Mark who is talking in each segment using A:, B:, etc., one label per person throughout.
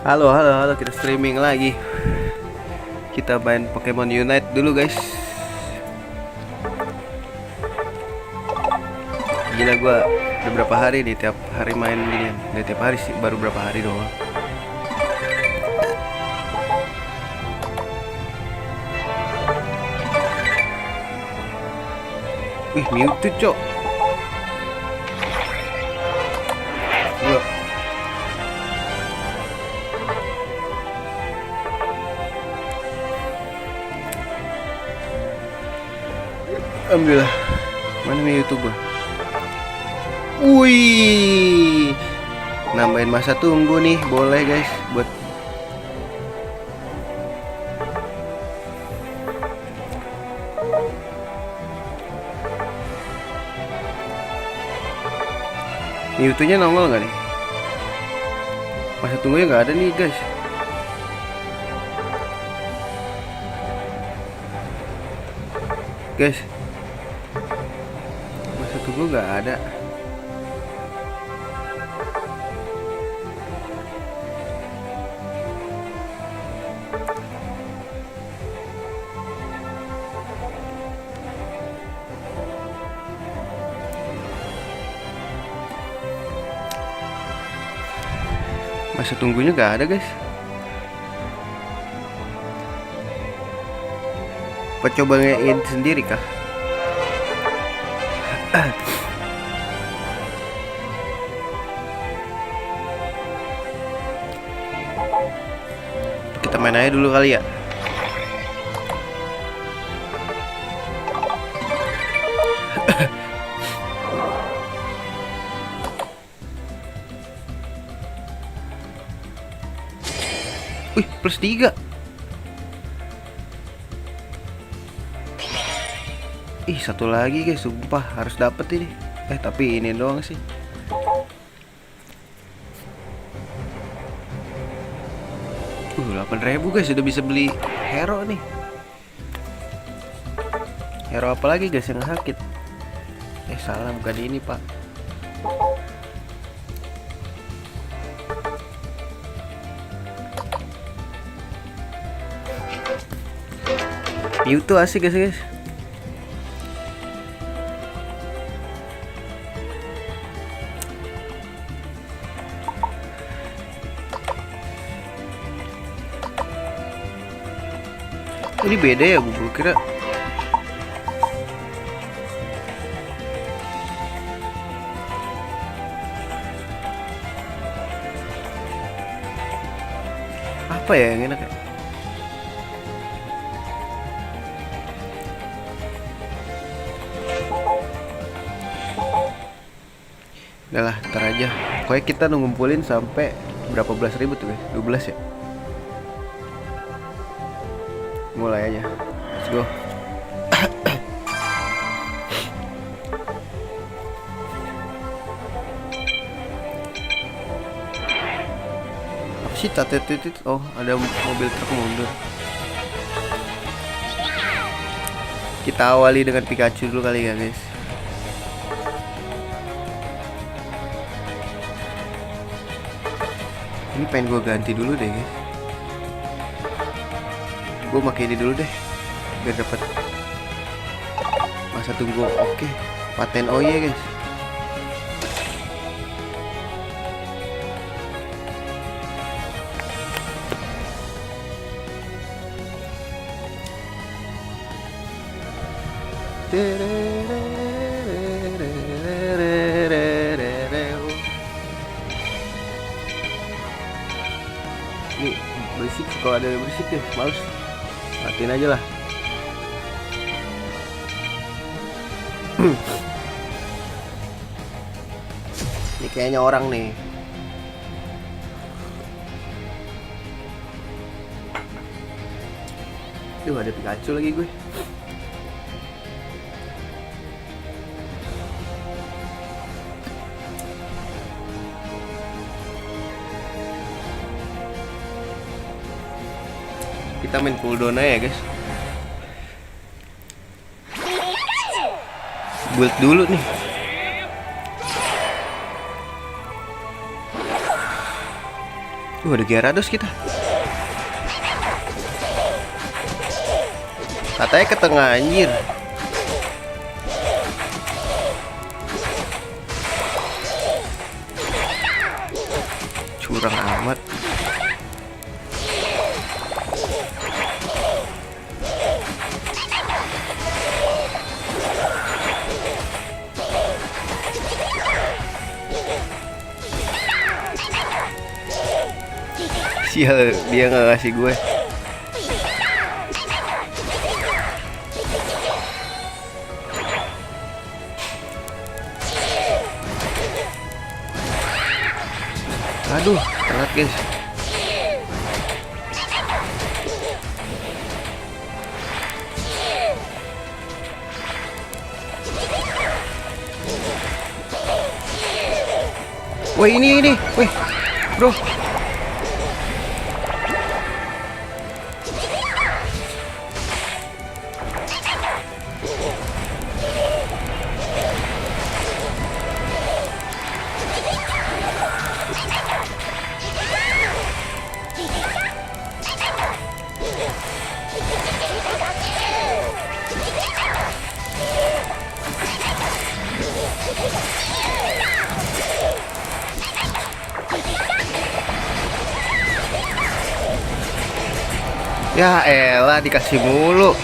A: Halo, kita streaming lagi. Kita main Pokemon Unite dulu, guys. Gila, gua udah berapa hari nih tiap hari main gini. Udah tiap hari sih, baru berapa hari doang. Wih, Mewtwo, cok. Alhamdulillah. Mana Mewtwo gua? Wih, nambahin masa tunggu nih, boleh guys, buat Mewtwo-nya nongol nggak nih? Masa tunggunya nggak ada nih guys. Guys, masa tunggu nggak ada. Masa tunggunya nggak ada guys. Apa coba nge-in sendiri kah? Kita main aja dulu kali ya. Wih, +3. Ih, satu lagi guys, sumpah harus dapet ini. Tapi ini doang sih. Uh, 8.000 guys, udah bisa beli hero nih. Hero apa lagi guys yang sakit? Salah, bukan ini pak. Mewtwo asik guys. Ini beda ya, gue kira. Apa ya yang enak ya? Udah lah, ntar aja. Pokoknya kita ngumpulin sampai berapa belas ribu tuh guys? 12 ya? Mulai aja. Let's go. Apa sih tatet? Oh, ada mobil truk mundur. Kita awali dengan Pikachu dulu kali ya guys. Ini pengen gue ganti dulu deh guys. Gue pakai ini dulu deh biar dapat masa tunggu. Oke, paten OY guys. Ini berisik, kalau ada berisik deh, males. Matiin aja lah. Ini kayaknya orang nih. Duh, ada Pikachu lagi gue. Kita main cooldown aja ya guys. Build dulu nih. Ada Gyarados kita. Katanya ke tengah anjir. Curang amat. Sial, dia nggak ngasih gue. Aduh, telat guys. Wah ini, wih, bro. Ya elah, dikasih mulu.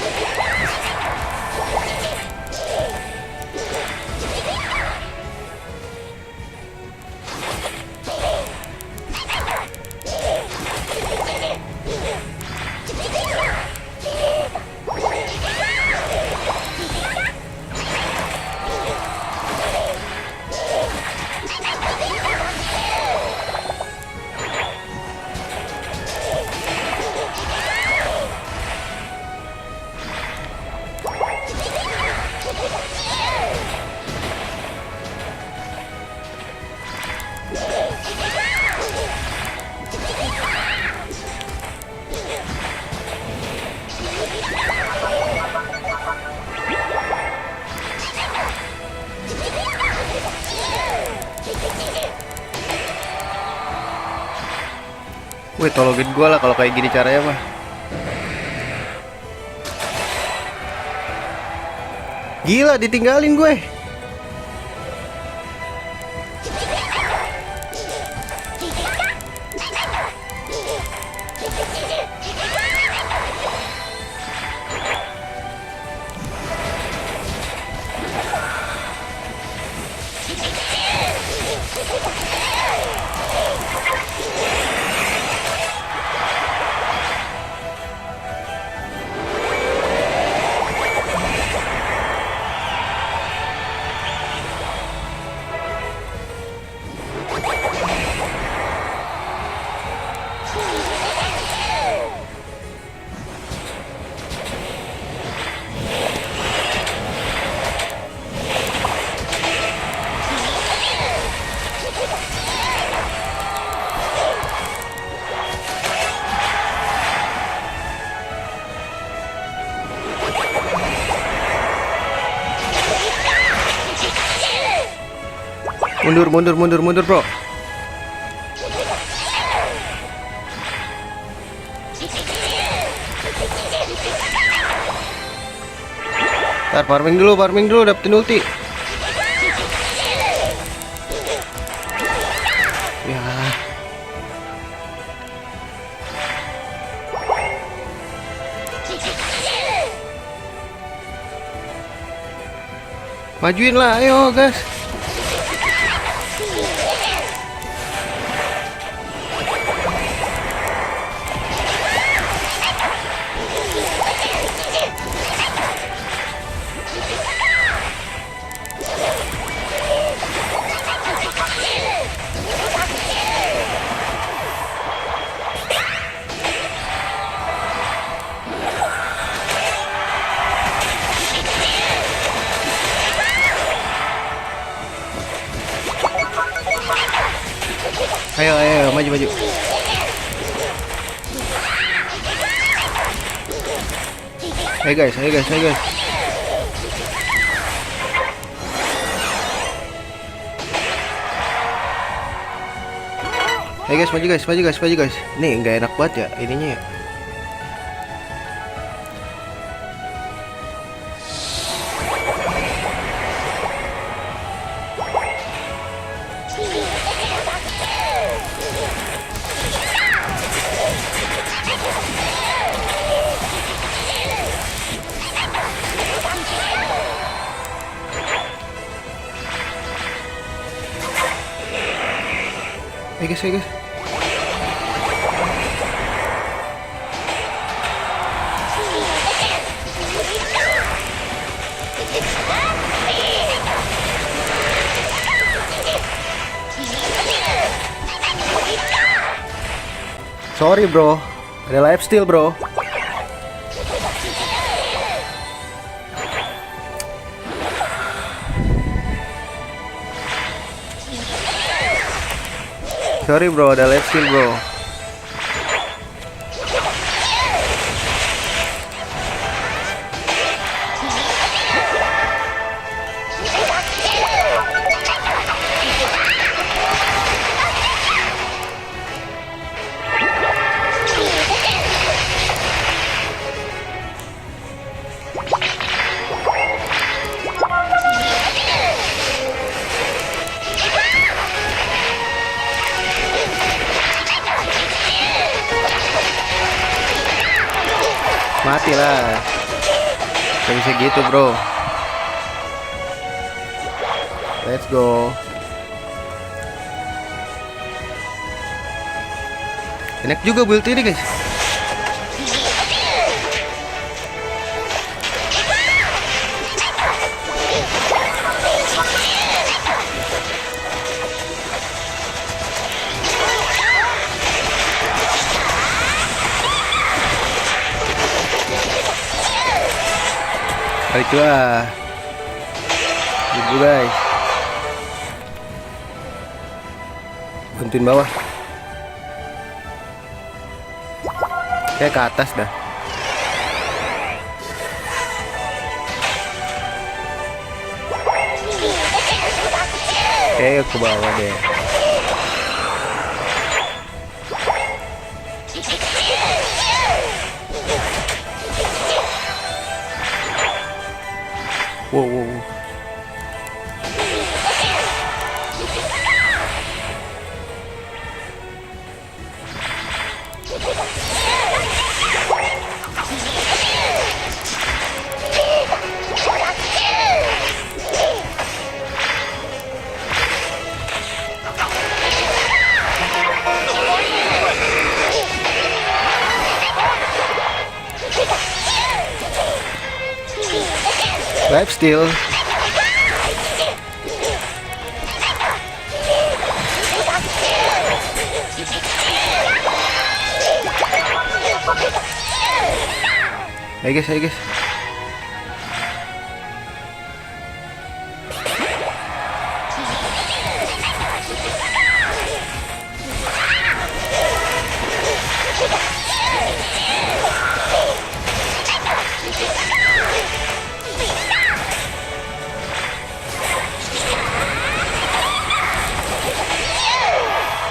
A: Wih, tolongin gue lah kalau kayak gini caranya mah. Gila, ditinggalin gue. Mundur bro. Ntar farming dulu dapetin ulti. Ya. Majuin lah, ayo guys. Ayo, ayo, maju, maju. Ayo guys, ayo guys, ayo guys. Ayo guys, maju guys, maju guys, maju guys. Nih nggak enak banget ya ininya ya. Ayo guys, ayo guys. Sorry bro, ada life steal bro. Sorry bro, ada life steal bro. Mati lah. Gak bisa gitu bro. Let's go. Enak juga build ini guys. Baiklah, ibu guys, bantuin bawah, kayak ke atas dah. Kayak ke bawah deh. Wow, wow, wow. Life steal. Ayo guys, ayo guys.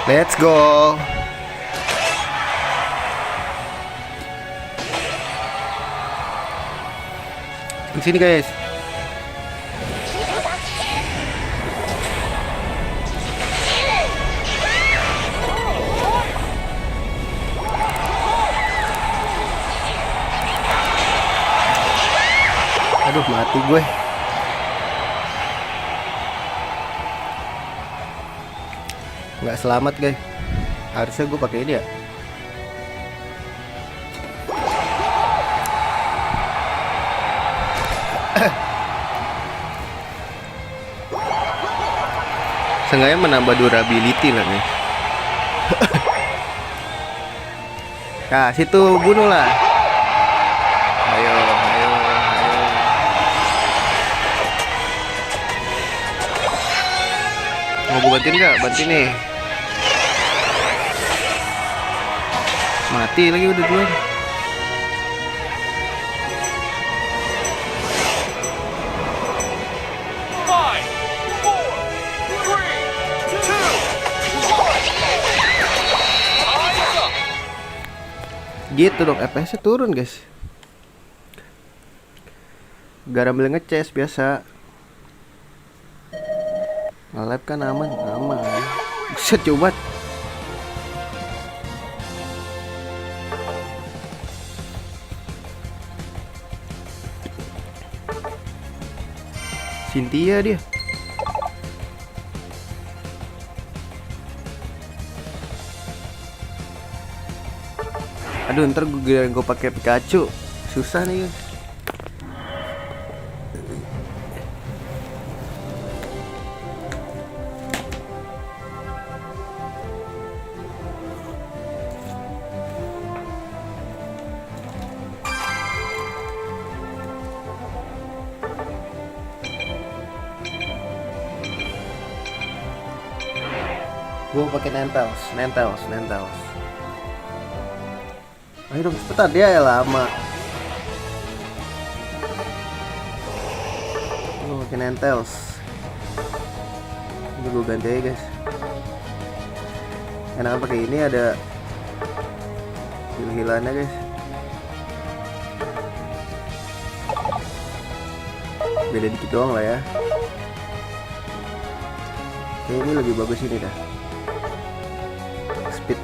A: Let's go. Di sini guys. Aduh, mati gue. Nggak selamat guys. Harusnya gue pakai ini ya. Seenggaknya menambah durability lah nih. Nah, situ bunuh lah. Ayo, ayo, ayo. Mau gue bantuin nggak? Bantuin nih. Mati lagi udah duluan.
B: Five, four, three, two, one. Time's up.
A: Gitu dong, FPS-nya turun guys. Gak ambil ngeces biasa. Nge-lab kan aman. Buset coba. Cynthia dia. Aduh, ntar gue pakai Pikachu. Susah nih guys. Gue pakai Ninetales. Ayo dong cepetan, dia ya lama. Gue pakai Ninetales. Ini gue ganti aja guys. Enakan pakai ini, ada heal-healannya guys. Beda dikit doang lah ya. Oke, ini lebih bagus ini dah. Speed.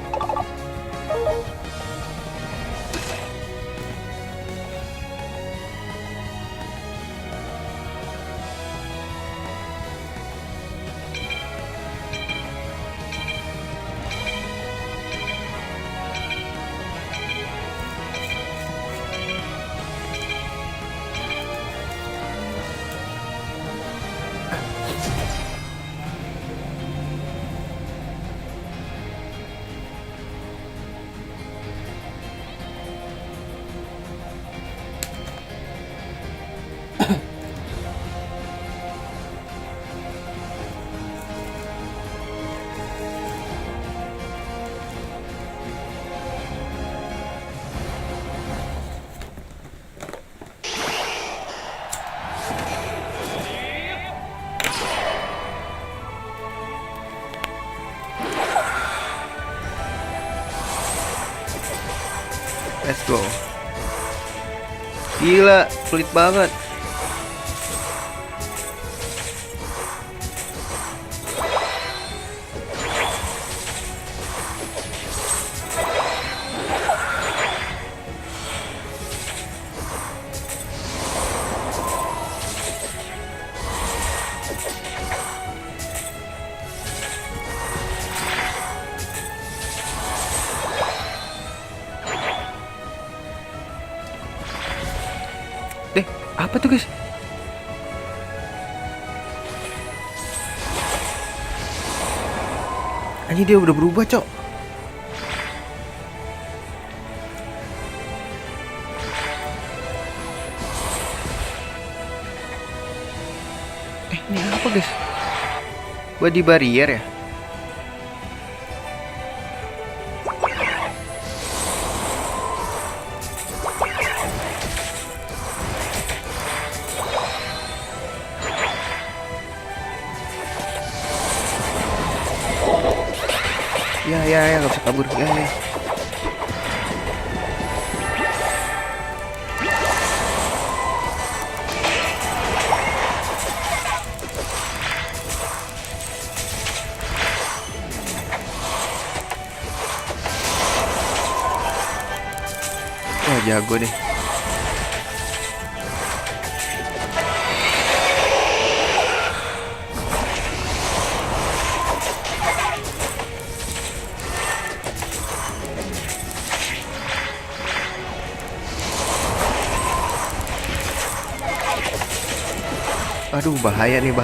A: Let's go. Gila, sulit banget. Apa tuh guys? Anjir, dia udah berubah cok. Ini apa guys? Body barrier ya? Ya, nggak bisa kabur. Ya. Wah, jago deh. Aduh, bahaya nih.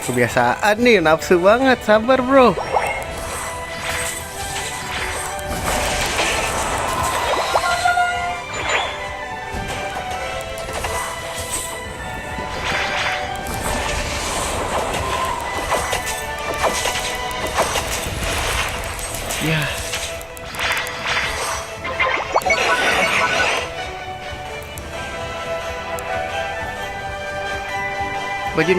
A: Kebiasaan nih, nafsu banget. Sabar bro. Ya. Maju.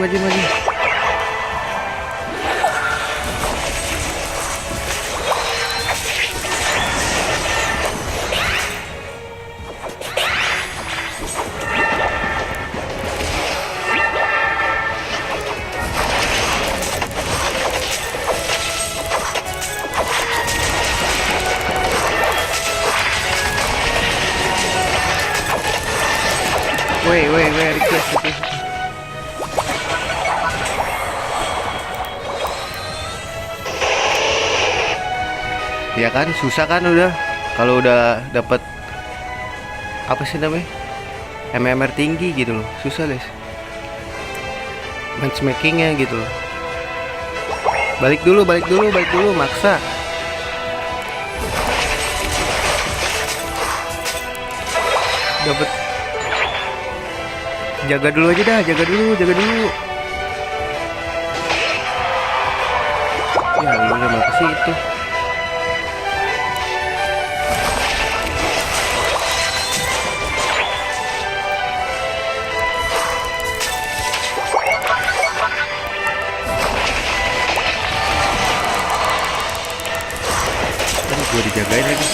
A: Wait, request. Ya kan, susah kan udah. Kalau udah dapat apa sih namanya? MMR tinggi gitu loh. Susah, guys. Matchmakingnya gitu loh. Balik dulu, maksa. Dapat. Jaga dulu aja dah, jaga dulu. Ya, lu udah mau ke situ. Gue dijagain lagi.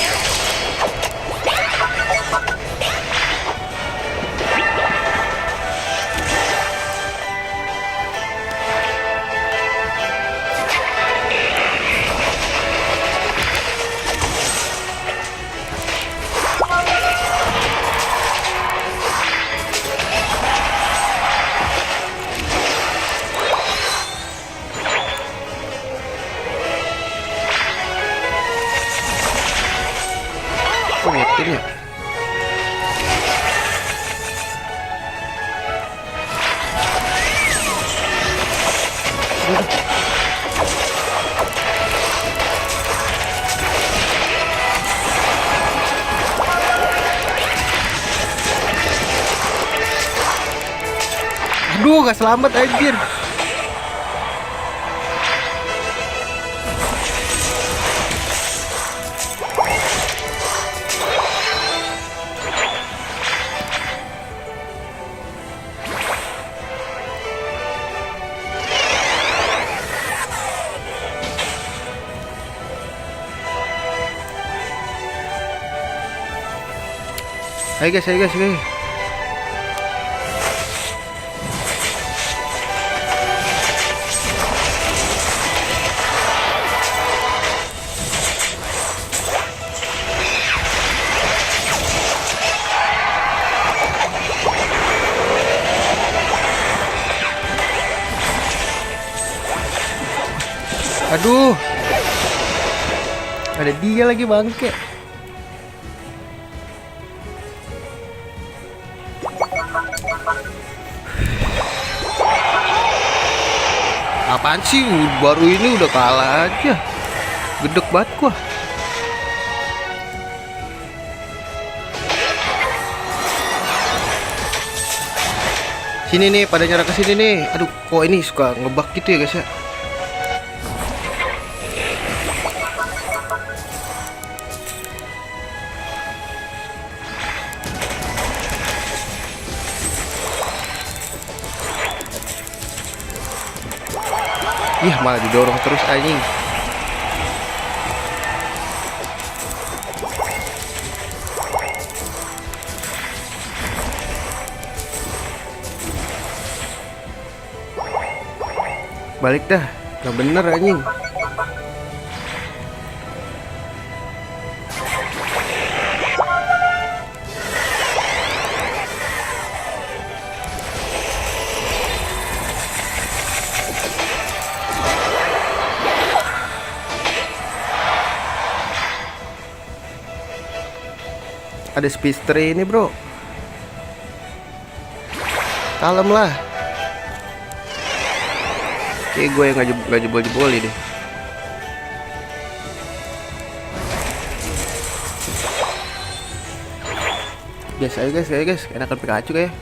A: Kok nyetir ya? Aduh, gak selamat anjir. Ayo guys. Aduh, ada dia lagi bangke. Apaan sih, baru ini udah kalah aja. Gedek banget gua. Sini nih, pada nyerang ke sini nih. Aduh, kok ini suka ngebug gitu ya guys ya. Ih, malah didorong terus anjing. Balik dah, gak bener anjing. Ada speedster ini bro. Kalem lah. Kayak gue yang nggak jebol-jebol deh. Ayo guys, enakan Pikachu kayak.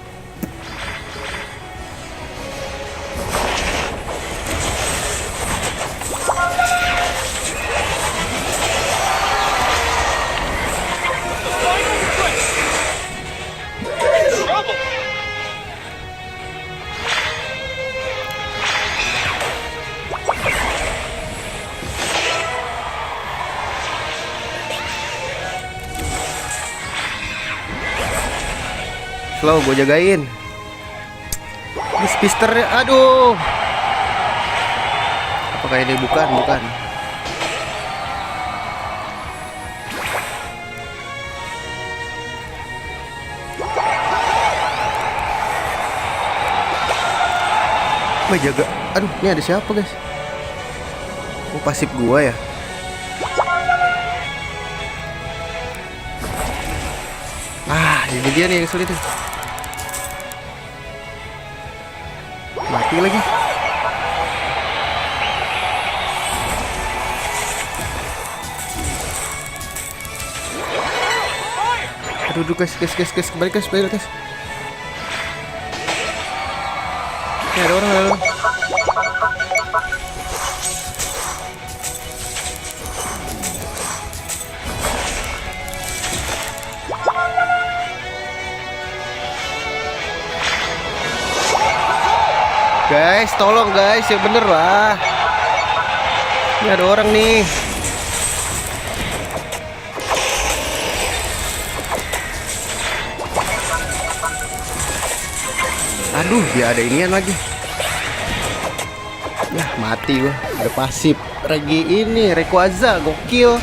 B: Trouble.
A: Slow, gue jagain. Pisternya, aduh. Apakah ini bukan? Gue jaga. Aduh, ini ada siapa guys? Oh, pasif gua ya. Ini dia nih yang sulit tuh. Mati lagi. Aduh guys, kembali guys. Ya, ada orang. Guys, tolong guys, ya bener lah. Ini ada orang nih. Aduh, dia ada inian lagi. Nah, mati gua. Udah pasif. Lagi ini, Rayquaza, gokil.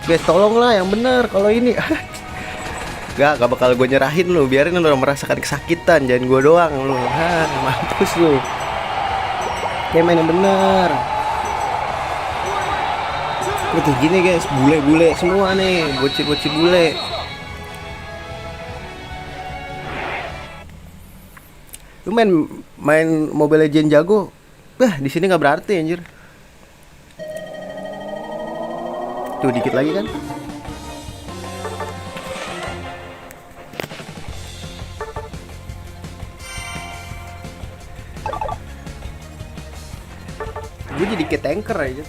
A: Guys, tolonglah yang bener kalau ini. Gak bakal gue nyerahin lu. Biarin lu merasakan kesakitan. Jangan gue doang lu. Mampus lu. Kayak main yang bener. Kayak gini guys. Bule-bule semua nih. Bocil-bocil bule. Lu main Mobile Legends jago. Di sini nggak berarti anjir. Tuh dikit lagi kan. Gue jadi kayak tanker aja,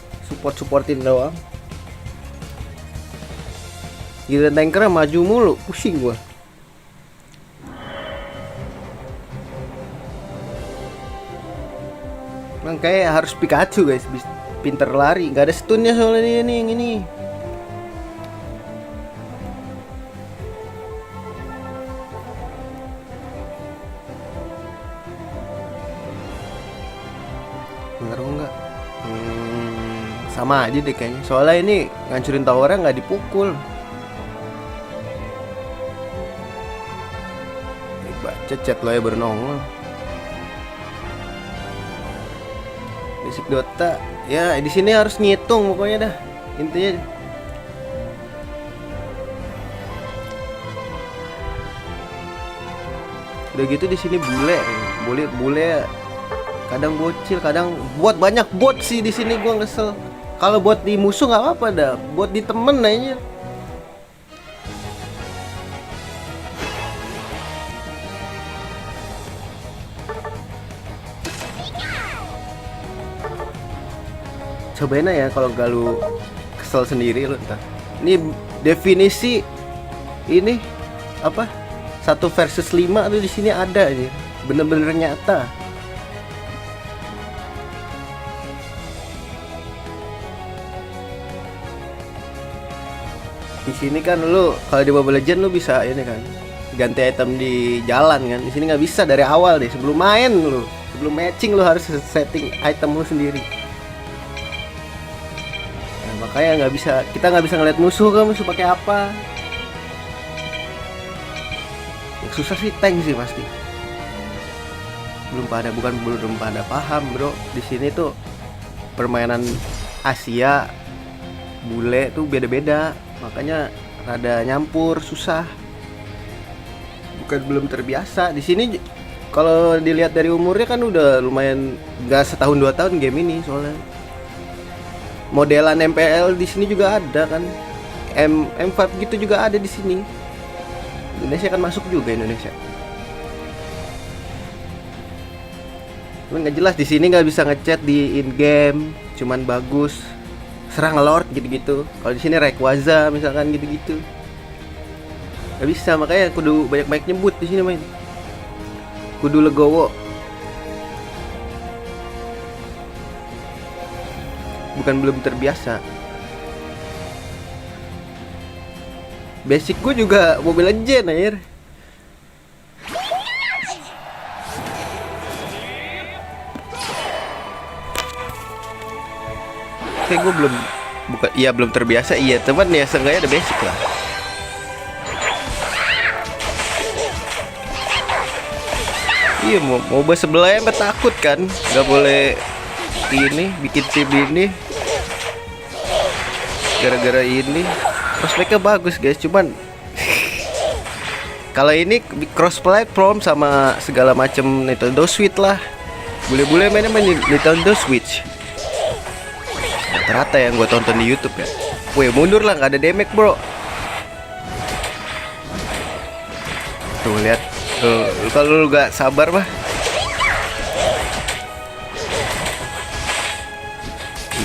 A: supportin doang. Gila tankernya maju mulu, pusing gua. Emang kayak harus Pikachu guys, pinter lari, nggak ada stunnya soalnya dia nih yang ini. Ngaruh nggak? Sama aja deh kayaknya. Soalnya ini ngancurin towernya nggak dipukul. Baca chat lo ya baru nongol. Basic Dota. Ya di sini harus ngitung pokoknya dah. Intinya. Udah gitu di sini bule. Kadang bocil, kadang bot, banyak bot sih di sini gua kesel. Kalau buat di musuh nggak apa-apa dah, buat di temen aja. Cobain aja kalau gak lu kesel sendiri lu ntar. Ini definisi ini apa? 1 versus 5 tuh di sini ada aja. Bener-bener nyata. Di sini kan lu kalau di Mobile Legends lu bisa ini kan ganti item di jalan kan. Di sini nggak bisa dari awal deh, sebelum main lu, sebelum matching lu harus setting item lu sendiri. Nah, makanya kita nggak bisa ngeliat musuh pakai apa. Yang susah sih tank sih pasti. Belum pada paham bro. Di sini tuh permainan Asia bule tuh beda-beda. Makanya rada nyampur, susah. Bukan belum terbiasa. Di sini kalau dilihat dari umurnya kan udah lumayan, nggak setahun 2 tahun game ini soalnya. Modelan MPL di sini juga ada kan, M5 gitu juga ada di sini. Indonesia kan masuk juga Indonesia. Cuman nggak jelas di sini, nggak bisa ngechat di in game, cuman bagus serang Lord gitu-gitu. Kalau di sini Rayquaza misalkan gitu-gitu. Nggak bisa, makanya kudu banyak-banyak nyebut di sini main. Kudu legowo. Bukan belum terbiasa. Basic gue juga Mobile Legends air. Kayak gue belum, bukan, iya belum terbiasa, iya teman ya, seenggaknya ada basic lah. Iya, mau sebelahnya sampai takut kan, nggak boleh ini bikin tim ini gara-gara ini. Prospeknya bagus guys, cuman kalau ini cross platform sama segala macam Nintendo Switch lah. Bule-bule mainnya main Nintendo Switch rata-rata yang gue tonton di YouTube ya. Wih, mundur lah, nggak ada damage bro. Tuh lihat. Kalau lu gak sabar mah.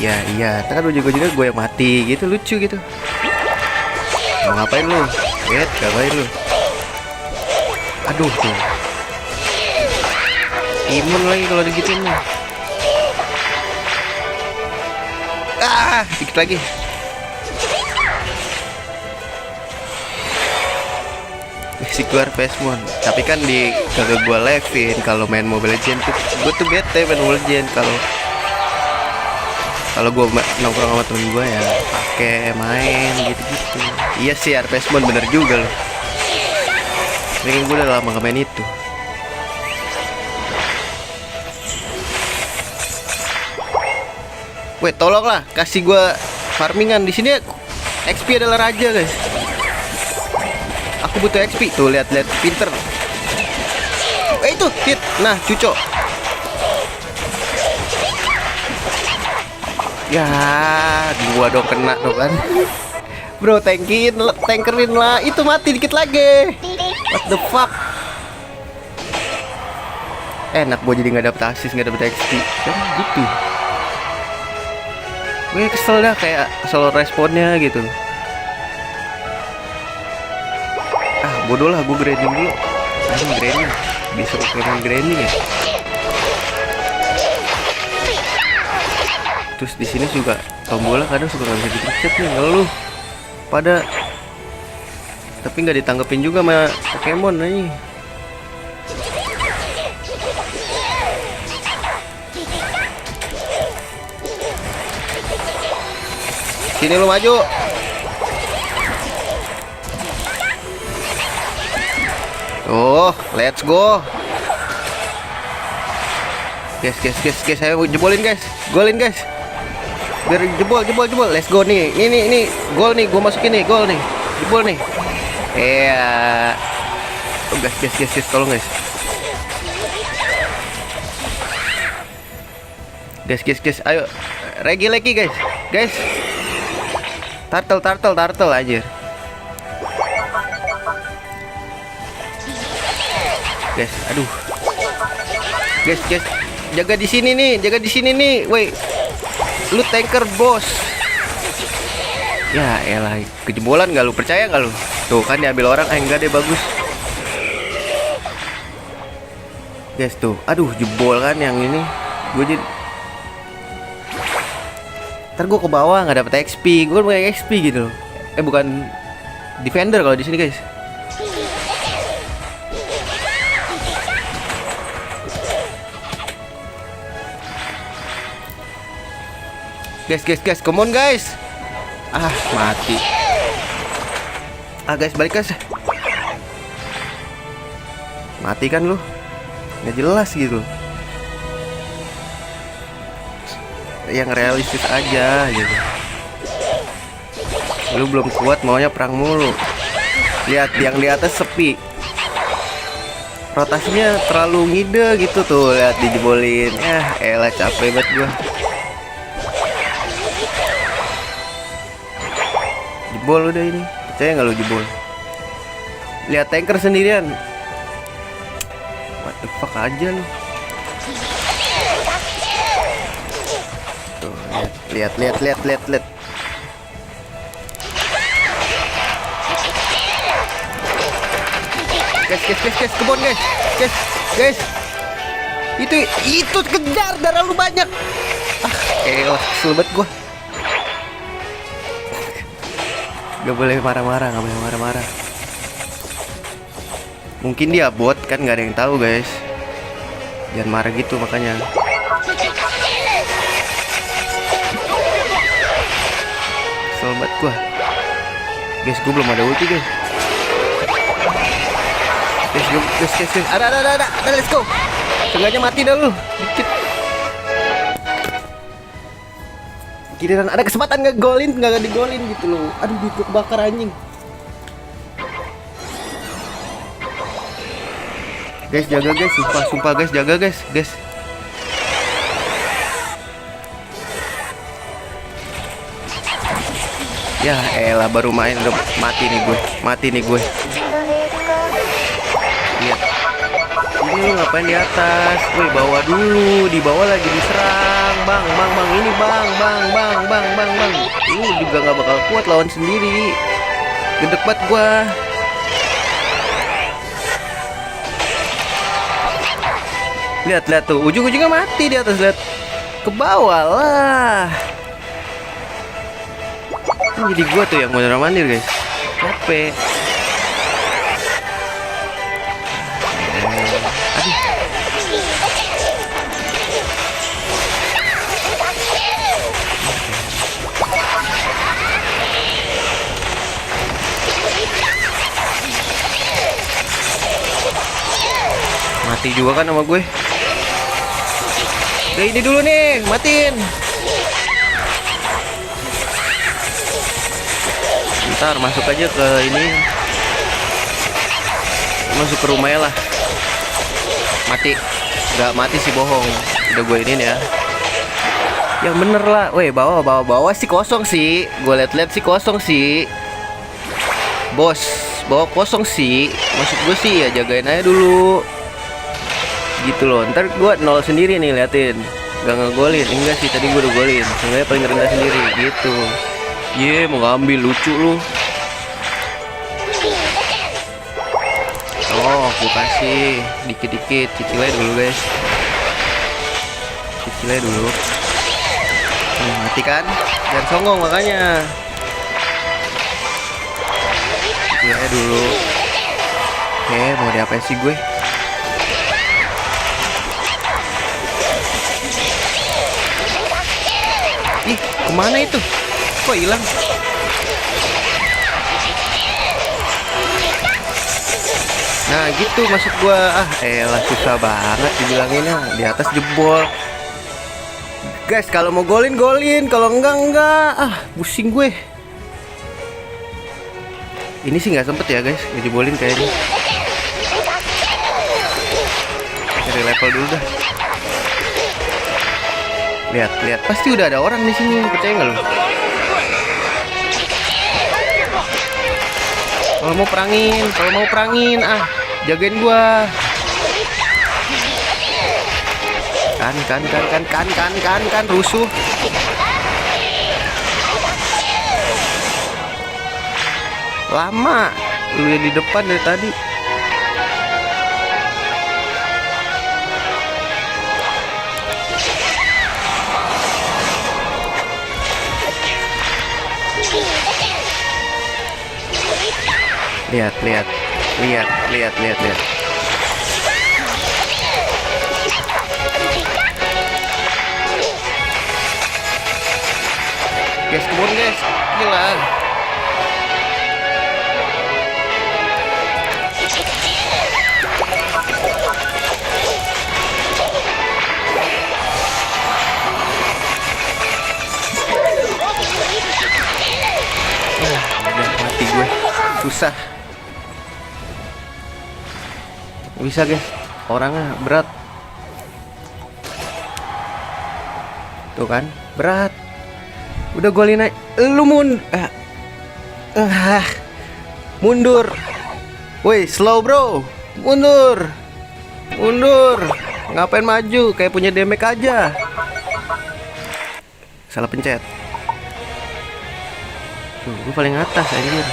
A: Iya, kan ujung-ujungnya gue yang mati gitu, lucu gitu. Mau ngapain lu? Ngapain lu? Aduh tuh. Imun lagi kalau digituin mah. Dikit lagi. Si keluar Fesmon, tapi kan di kagak gua live-in. Kalau main Mobile Legends tuh gua tuh bete main Mobile Legends. Kalau gua nongkrong sama temen gua ya pakai main gitu-gitu. Iya sih, Fesmon bener juga loh. Ini gua udah lama gak main itu. Weh, tolonglah kasih gua farmingan di sini. XP adalah raja guys. Aku butuh XP. Tuh lihat pinter. Itu hit. Nah, cucok. Ya, gua dong kena dong kan. Bro, tankerin lah. Itu mati dikit lagi. What the fuck? Enak gua jadi nggak dapet asis, nggak dapet XP. Kan gitu. Gue kesel dah kayak slow responnya gitu. Bodoh lah, gue grinding dulu. Grinding, bisa main grinding ya. Terus di sini juga tombolnya kadang suka nggak bisa dipencet nih, ngeluh pada. Tapi nggak ditanggepin juga sama Pokemon nih. Sini lu maju. Oh, let's go. Guys, ayo jebolin guys. Golin guys. Biar jebol. Let's go nih. Ini gol nih, gua masukin nih, gol nih. Jebol nih. Iya. Oh, guys, tolong guys. Guys, ayo. Regi lagi guys. Guys. Turtle aja. Guys, aduh. Guys, jaga di sini nih. Woi. Lu tanker, bos. Ya elah, kejebolan enggak lu? Percaya enggak lu? Tuh kan diambil orang, enggak deh, bagus. Guys tuh, aduh jebol kan yang ini. Gue jadi ntar gue ke bawah nggak dapet XP, gue pakai XP gitu. Bukan defender kalau di sini guys. Guys, come on guys. Mati. Guys, balik guys. Mati kan lu? Nggak jelas gitu. Yang realistis aja gitu. Lu belum kuat maunya perang mulu. Lihat yang di atas sepi. rotasinya terlalu ngide gitu tuh, lihat dijebolin. Elah capek banget gua. Jebol udah ini. Percaya nggak lu jebol? Lihat tanker sendirian. What the fuck aja lu. Tuh, lihat. Guys, kebon guys. Itu kejar, darah lu banyak. Elah, kesel banget gua. Gak boleh marah-marah. Mungkin dia bot kan, nggak ada yang tahu guys. Jangan marah gitu makanya. Kesel banget gua. Guys, gua belum ada ulti guys. Guys. Ada, let's go. Sengaja mati dah lu. Dikit. Giliran ada kesempatan nggak digolin gitu loh. Aduh, dibakar anjing. Guys, jaga guys, sumpah guys, jaga guys. Ya elah, baru main udah mati nih gue. Lihat. Ini lu ngapain di atas? Woi, bawa dulu, di bawah lagi diserang. Bang. Ini bang. Lu juga nggak bakal kuat lawan sendiri. Gedek banget gua. Lihat tuh, ujung-ujungnya mati di atas, lihat. Ke bawah lah. Ini jadi gua tuh yang mondar-mandir, guys. Capek. Mati juga kan sama gue. Udah ini dulu nih, matiin. Ntar masuk aja ke ini. Masuk ke rumahnya lah. Mati. Gak mati sih, bohong. Udah gue ini ya. Yang bener lah. Weh, bawa sih kosong sih. Gue liat sih kosong sih. Bos, bawa kosong sih. Maksud gue sih ya jagain aja dulu. Gitu loh, ntar gue 0 sendiri nih, liatin. Gak ngegolin, enggak sih, tadi gue udah golin. Sebenarnya paling rendah sendiri, gitu. Mau ngambil, lucu lu. Oh, gue kasih dikit-dikit, cicilnya dulu guys. Mati kan? Jangan songong makanya. Cicilnya dulu. Mau diapain sih gue? Ih, kemana itu? Kok hilang? Nah gitu maksud gua. Elah, susah banget dibilanginnya. Di atas jebol. Guys, kalau mau golin, kalau enggak. Pusing gue. Ini sih nggak sempet ya guys, ngejebolin kayaknya. Cari level dulu dah. Lihat, pasti udah ada orang di sini, percaya nggak lo? Kalau mau perangin, jagain gua. Kan, rusuh. Lama, lu yang di depan dari tadi. Lihat. Guys, kebun guys, gila. Udah mati gue, susah. Bisa guys, orangnya berat. Tuh kan, berat. Udah golin aja. Lu mundur. Woi, slow bro. Mundur. Ngapain maju? Kayak punya damage aja. Salah pencet. Tuh, gue paling atas anjir.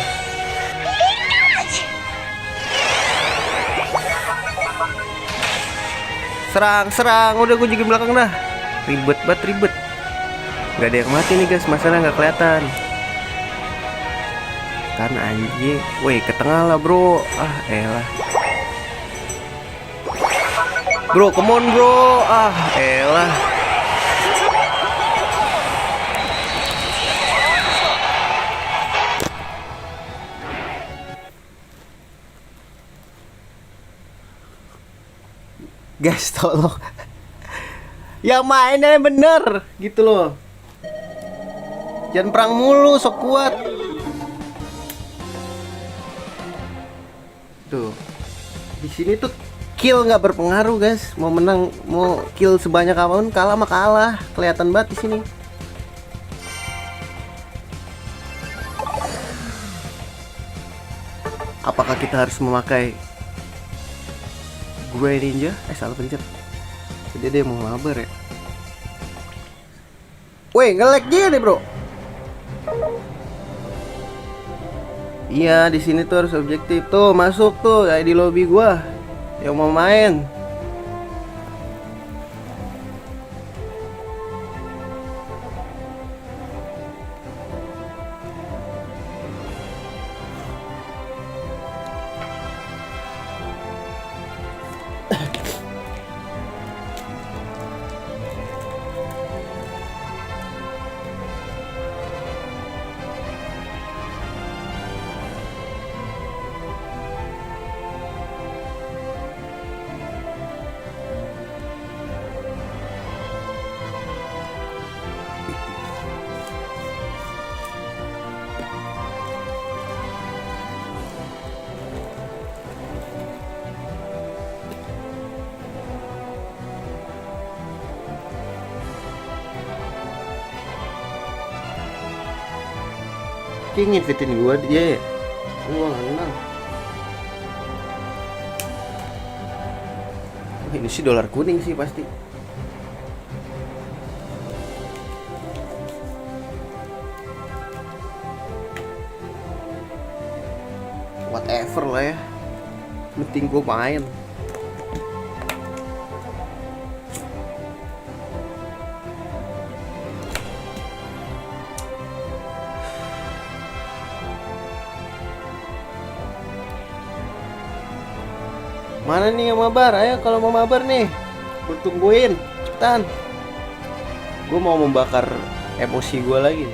A: Serang. Udah gue juga belakang dah. Ribet. Gak ada yang mati nih guys, masalah nggak kelihatan. Kan anjing. Woi, ke tengah lah bro. Ah elah. Bro, come on bro. Ah elah. Guys, tolong. Yang mainnya bener gitu loh. Jangan perang mulu, sok kuat. Tuh. Di sini tuh kill nggak berpengaruh, guys. Mau menang, mau kill sebanyak apapun, kalah mah kalah. Kelihatan banget di sini. Apakah kita harus memakai gue ninja? Salah pencet. Jadi dia mau mabar ya. Weh, nge-lag gini, bro. Iya, di sini tuh harus objektif. Tuh, masuk tuh kayak di lobby gua. Yang mau main. Kayak nginvitin gua dia ya. Gua nggak kenal. Oh, ini sih dolar kuning sih pasti. Whatever lah ya. Penting gua main. Mana nih yang mabar? Ayo kalau mau mabar nih, gue tungguin, cepetan. Gue mau membakar emosi gue lagi.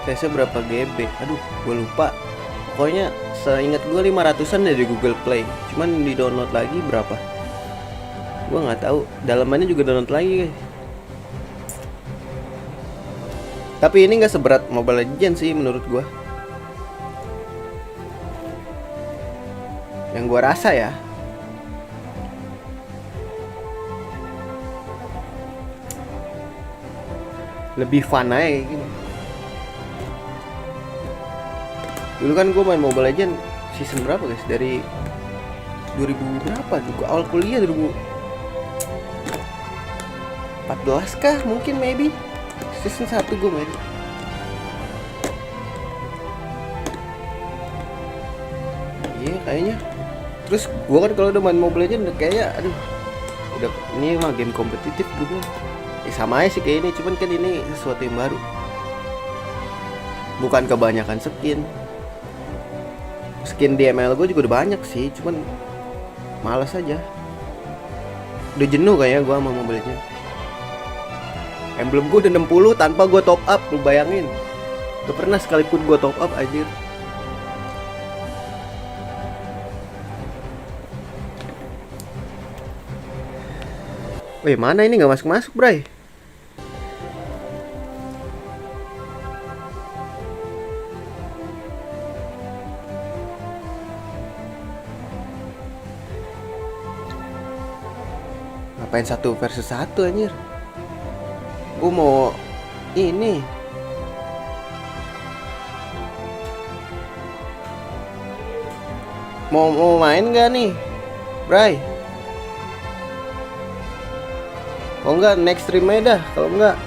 A: CS berapa GB? Aduh, gue lupa. Pokoknya seingat gue 500-an dari Google Play. Cuman di download lagi berapa? Gue nggak tahu. Dalamannya juga download lagi, guys. Tapi ini nggak seberat Mobile Legends sih menurut gue. Yang gue rasa ya. Lebih fun aja gitu. Dulu kan gue main Mobile Legends season berapa guys? Dari 2000 berapa? Juga awal kuliah 2014 kah? Mungkin maybe season 1 gue main. Iya kayaknya. Terus gue kan kalau udah main Mobile Legends udah kayak aduh, udah ini mah game kompetitif gue bilang. Sama aja sih kayak ini, cuman kan ini sesuatu yang baru. Bukan kebanyakan skin. Skin di ML gue juga udah banyak sih, cuman malas aja. Udah jenuh kayaknya gue sama Mobile Legends. Emblem gue udah 60 tanpa gue top up, lu bayangin. Gak pernah sekalipun gue top up anjir. Weh, mana ini gak masuk-masuk, Bray? Ngapain 1 versus 1 anjir? Gue mau ini. Mau main gak nih, Bray? Kalau enggak next stream aja dah. Kalau enggak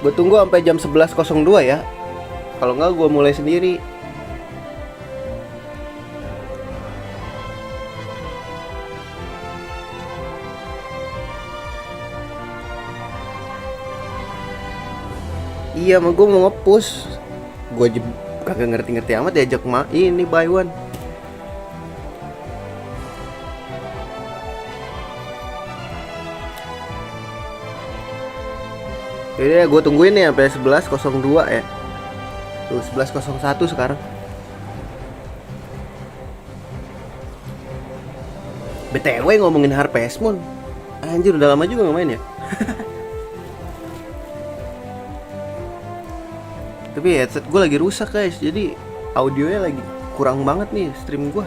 A: gue tunggu sampai jam 11.02 ya. Kalau enggak gue mulai sendiri. Iya, mah gue mau nge-push. Gue aja kagak ngerti-ngerti amat diajak ini buy one. Jadi gue tungguin nih sampai 11.02 ya. Tuh 11.01 sekarang. BTW ngomongin Harvest Moon, anjir udah lama juga gak main ya. Tapi headset gue lagi rusak guys, jadi audionya lagi kurang banget nih stream gue.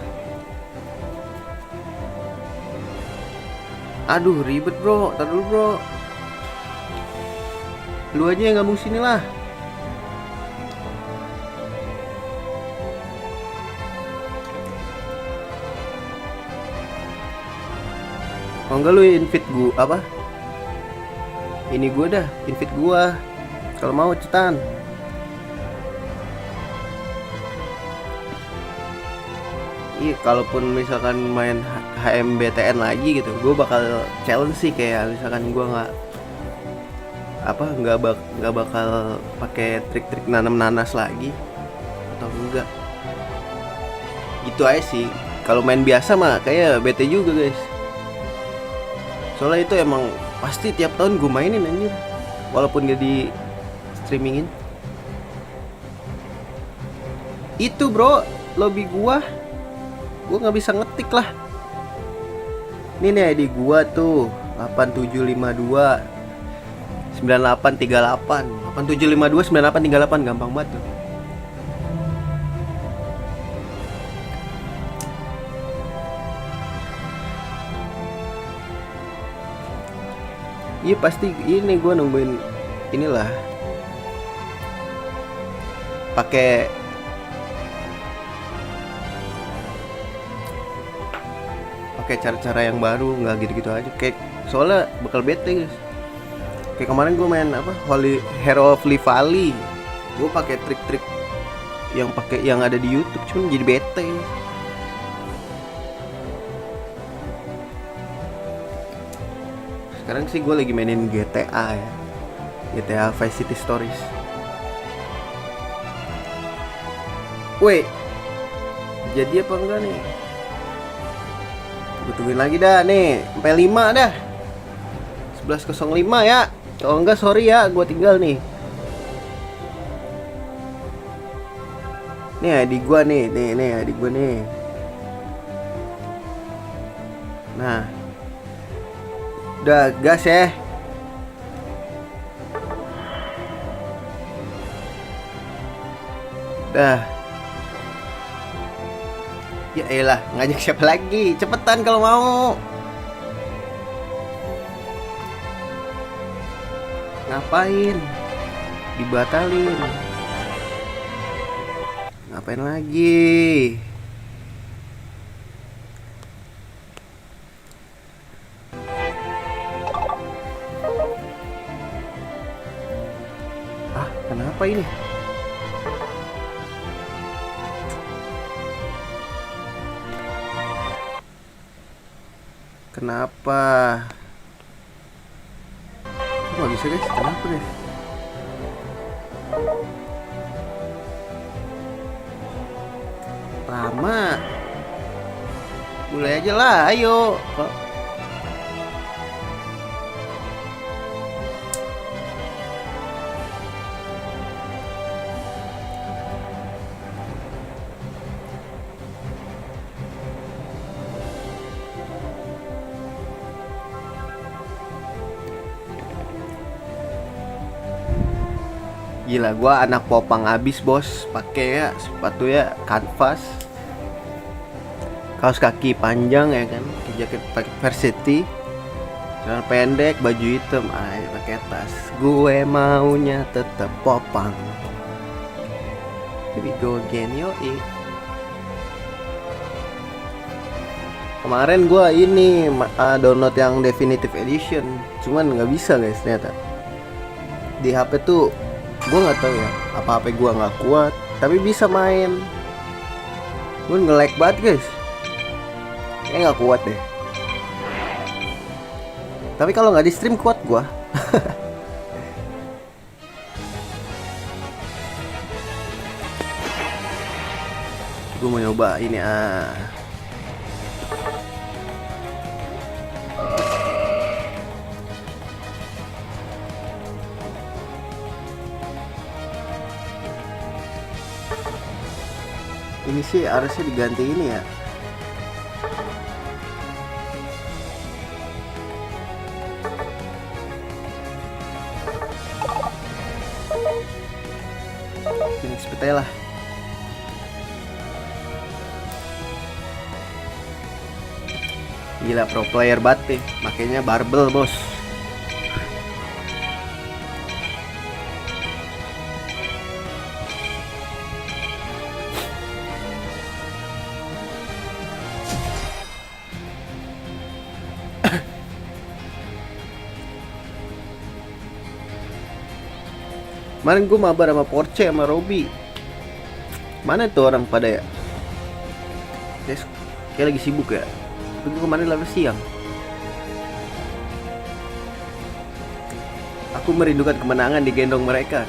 A: Aduh ribet bro, tar dulu bro. Lu aja yang gabung sini lah. Kalau enggak lu invite gua apa? Ini gua dah, invite gua. Kalau mau cetan. Iya, kalaupun misalkan main HMBTN lagi gitu, gua bakal challenge sih kayak misalkan gua nggak bakal pakai trik-trik nanam nanas lagi atau enggak. Gitu aja sih. Kalau main biasa mah kayak bete juga guys. Soalnya itu emang pasti tiap tahun gue mainin anjir. Walaupun gak di streamingin. Itu bro, lobby gua nggak bisa ngetik lah. Ini nih ID gua tuh 8752 9838 8752 9838, gampang banget tuh. Iya pasti ini gue nungguin inilah pakai cara-cara yang baru, nggak gitu-gitu aja kayak soalnya bakal bete guys. Kayak kemarin gue main apa Hero of Livali, gue pakai trik-trik yang ada di YouTube, cuman jadi bete. Sekarang sih gue lagi mainin GTA ya, GTA Vice City Stories. Weh, jadi apa enggak nih? Gue tungguin lagi dah nih, sampai 5 dah. 11.05 ya. Kalau enggak sorry ya, gue tinggal nih. Nih adik gue nih adik gue nih. Nah, udah gas ya. Dah. Ya elah, ngajak siapa lagi? Cepetan kalau mau. Ngapain? Dibatalin. Ngapain lagi? Ah, kenapa ini? Kenapa? Nggak bisa guys, kenapa guys? Lama. Mulai aja lah, ayo. Gila, gua anak popang abis bos. Pakai ya sepatu ya kanvas, kaos kaki panjang ya kan, jaket pakai varsity, celana pendek, baju hitam, pakai tas. Gue maunya tetap popang. Here we go again, yoi. Kemarin gua ini download yang definitive edition, cuman nggak bisa guys ternyata. Di HP tuh gua nggak tahu ya, apa HP gua nggak kuat, tapi bisa main. Gua nge-lag banget guys, kayaknya nggak kuat deh. Tapi kalau nggak di stream kuat gua. Gua mau nyoba ini Ini sih harusnya diganti ini ya. Phoenix PT lah. Gila pro player banget nih, makanya barbel bos. Kemarin gue mabar sama Porsche sama Robby. Mana tuh orang pada ya? Guys, kayak lagi sibuk ya. Gue kemarin lalu siang. Aku merindukan kemenangan digendong mereka.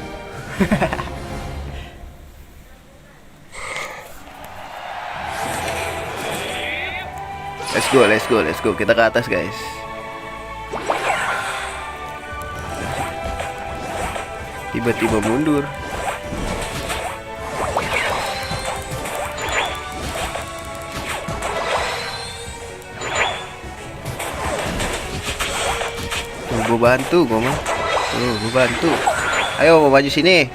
A: Let's go. Kita ke atas guys. Tiba-tiba mundur. Gue bantu, gue mah. Gue bantu. Ayo mau maju sini.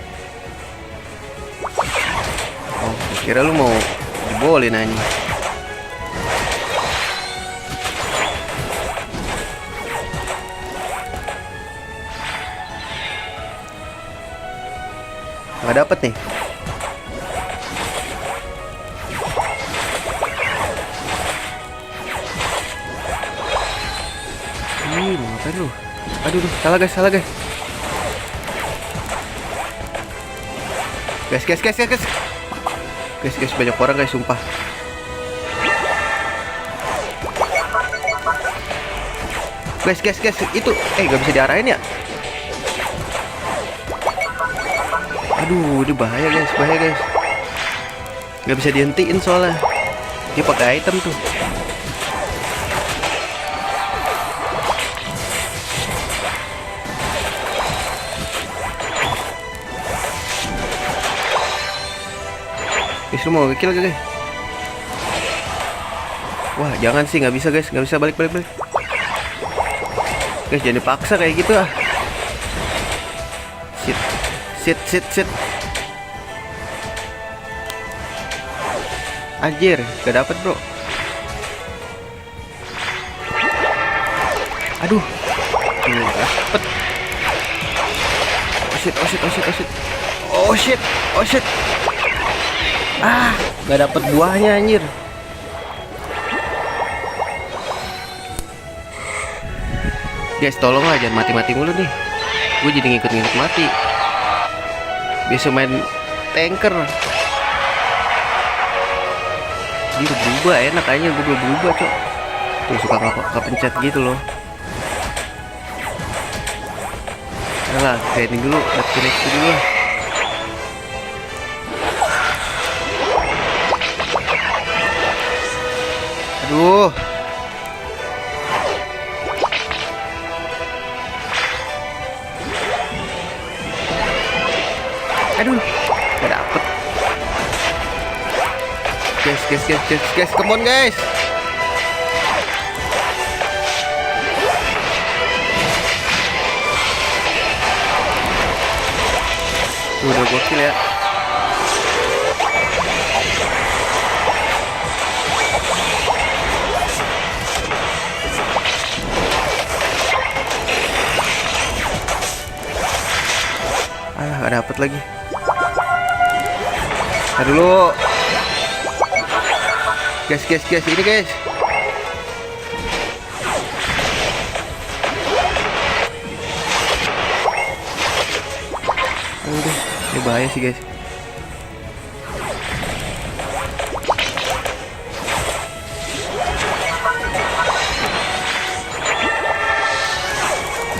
A: Oh, kira lu mau dibolin aja. Nggak dapet nih. Mau ngapain lu? Aduh, salah guys. Guys, banyak orang guys, sumpah. Guys, itu gak bisa diarahin ya? Aduh, ini bahaya guys. Gak bisa dihentiin soalnya. Dia pakai item tuh. Guys, lu mau kill gak guys? Wah, jangan sih, nggak bisa guys, nggak bisa balik. Guys, jangan dipaksa kayak gitu ah. Sit. Anjir, gak dapet bro. Aduh, dapet. Oh shit. Gak dapet buahnya anjir. Guys, tolonglah jangan mati-mati mulu nih. Gue jadi ngikut-ngikut mati. Biasa main tanker. Dia udah berubah, enak aja. Gue belum berubah cok. Tuh suka kepencet gitu loh. Alah, training dulu, lihat koneksi dulu lah. Aduh, gak dapet. Guys, come on guys. Udah gokil ya. Ah, gak dapet lagi. Ntar dulu. Guys, ini guys. Udah, ini bahaya sih guys.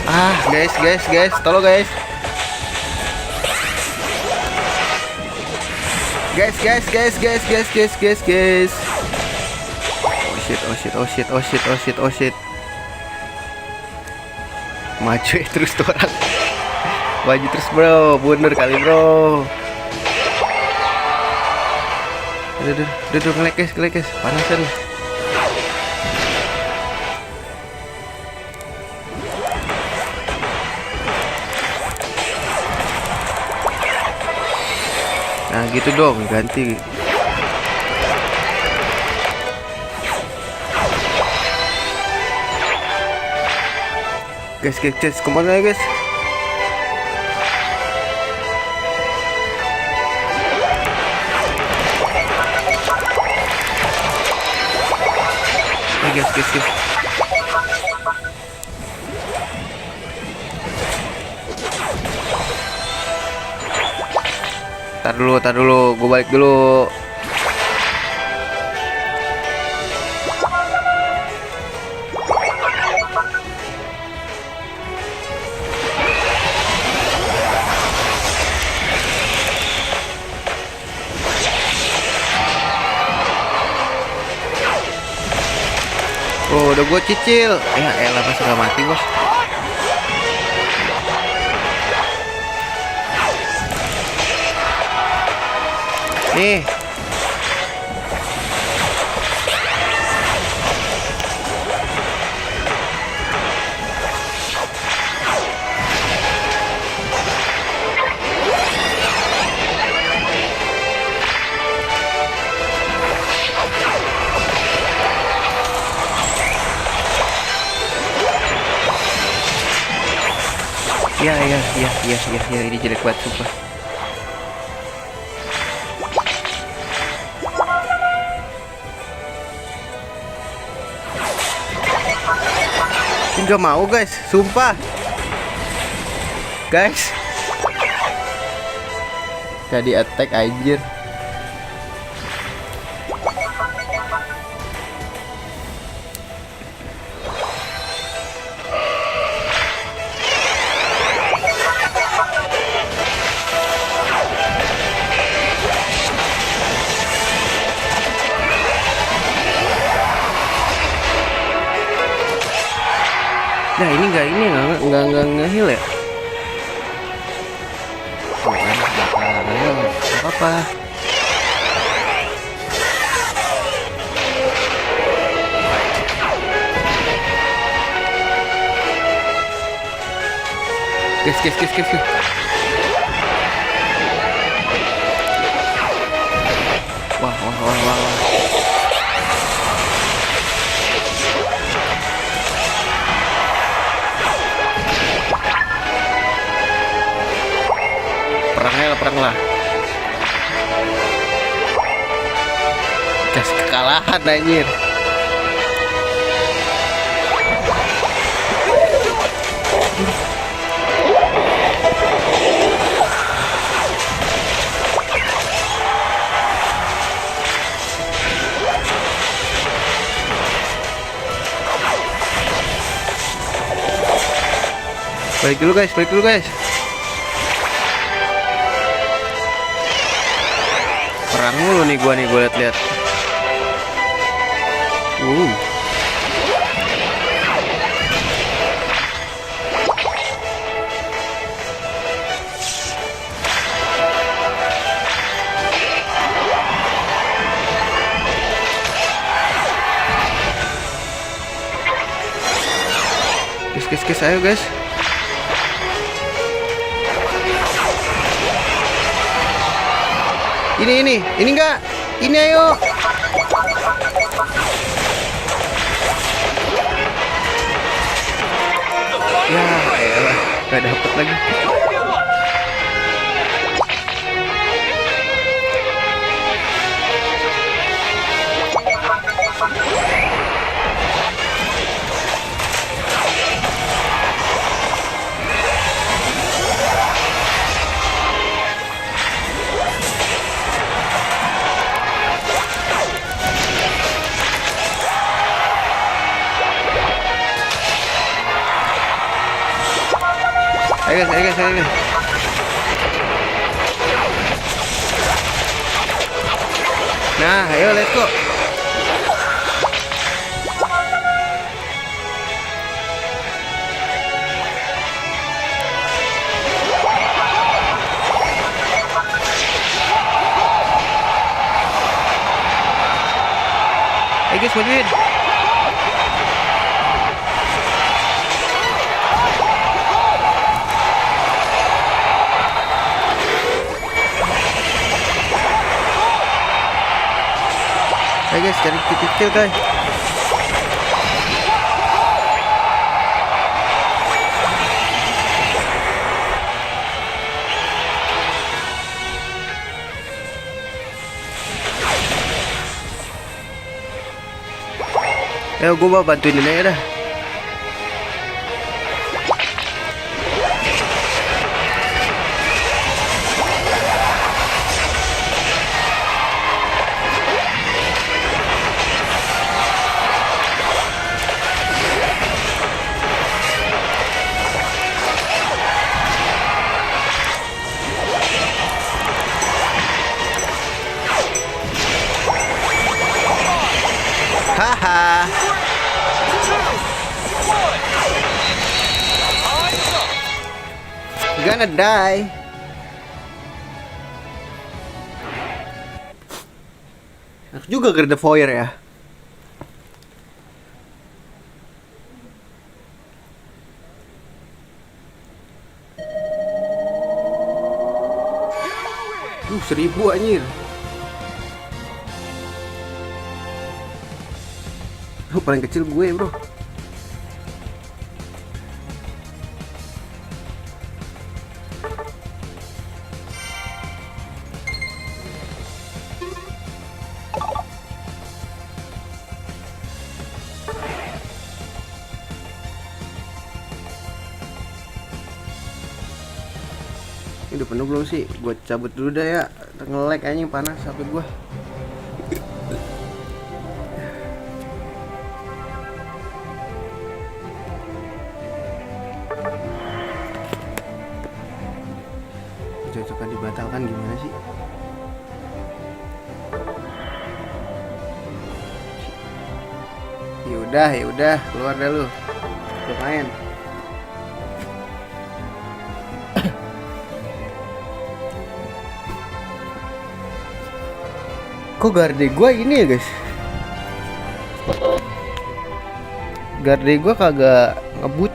A: Ah, guys, tolong guys. Guys. Oh shit. Maju terus tuh orang. Maju terus bro, mundur kali bro. Udah ngelek guys, panasan. Nah gitu dong, ganti. Guys, kemana ya guys? Guys. Tar dulu, gue balik dulu. Oh, udah gue cicil. Ya elah, masih gak mati bos. Nih. Ya, ini jelek banget sumpah. Nggak mau guys, sumpah. Guys. Jadi attack anjir. Nah ini nggak ngehil ya? Oh kan, nggak apa-apa. Guys. Wah. Perang lah. Gas kekalahan anjir. Balik dulu guys. Perang mulu nih gua lihat. Guys, ayo guys. Ini enggak. Ini ayo. Ya, elah, nggak dapet lagi. Ayo guys. Nah, ayo let's go. Ayo guys, majuin. Ayo guys, cari titik kill guys. Ayo gue mau bantuin ini aja dah. Haha. Gonna die. Enak juga Garda Foyer ya. Uh, 1000 anjir. Paling kecil gue bro. Ini udah penuh belum sih? Gue cabut dulu dah ya. Nge-lag anjing, panas HP gue. Cocokan dibatalkan gimana sih? Ya udah, keluar dah lu. Lumayan. Kok garde gua ini ya, guys? Garde gua kagak ngebut.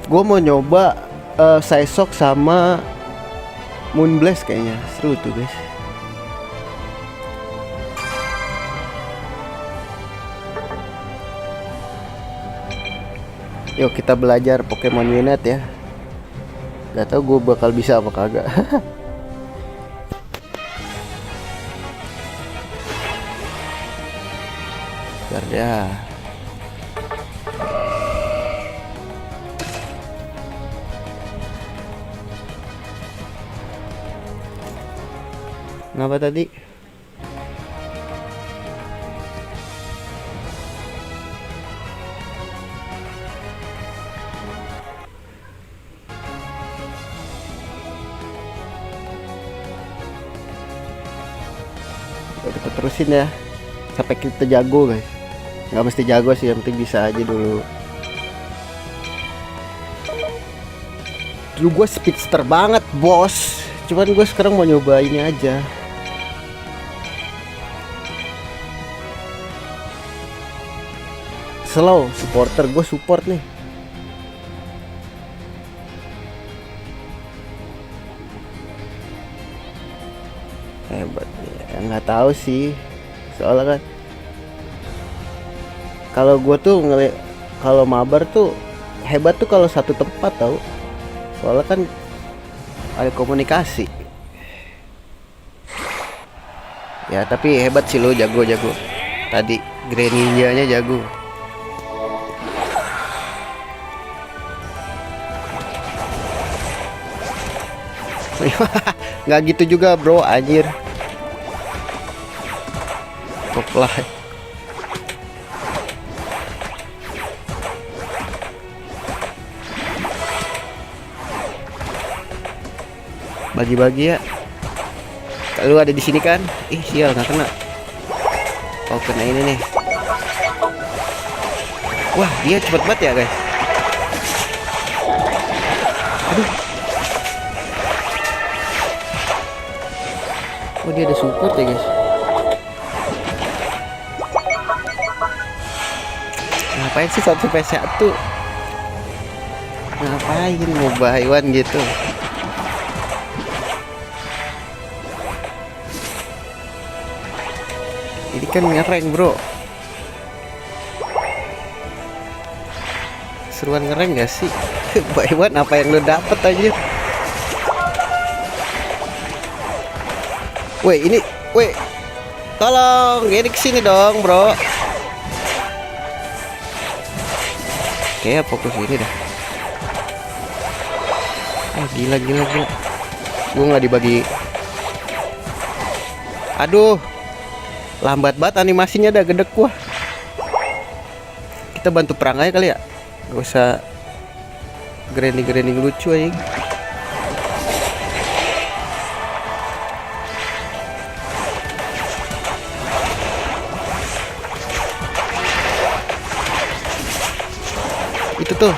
A: Gue mau nyoba Psyshock sama Moonblast kayaknya seru tuh guys. Yuk kita belajar Pokemon Unite ya. Gak tau gue bakal bisa apa kagak. Garda. Kenapa tadi? Kita terusin ya sampai kita jago guys. Nggak mesti jago sih, yang penting bisa aja dulu. Dulu gue speedster banget bos. Cuman gue sekarang mau nyoba ini aja. Slow supporter, gue support nih. Hebat ya, nggak tahu sih. Soalnya kan kalau gue tuh kalau mabar tuh hebat tuh kalau satu tempat tahu. Soalnya kan ada komunikasi. Ya tapi hebat sih lo, jago. Tadi Greninja-nya jago. Nggak gitu juga bro, anjir. Koplah. Bagi-bagi ya. Kalau ada di sini kan? Ih sial, nggak kena. Oh kena ini nih. Wah dia cepet banget ya guys. Aduh. Oh dia ada support ya guys. Ngapain sih 1v1? Ngapain mau buy one gitu? Ini kan ngereng bro. Seruan ngereng gak sih? Buy one apa yang lo dapet aja? Weh ini, weh, tolong, ini kesini dong bro. Kayak fokus ini dah. Gila. Gue nggak dibagi. Aduh, lambat banget animasinya, dah gedek gua. Kita bantu perang aja kali ya. Gak usah grinding lucu aja. Itu tuh.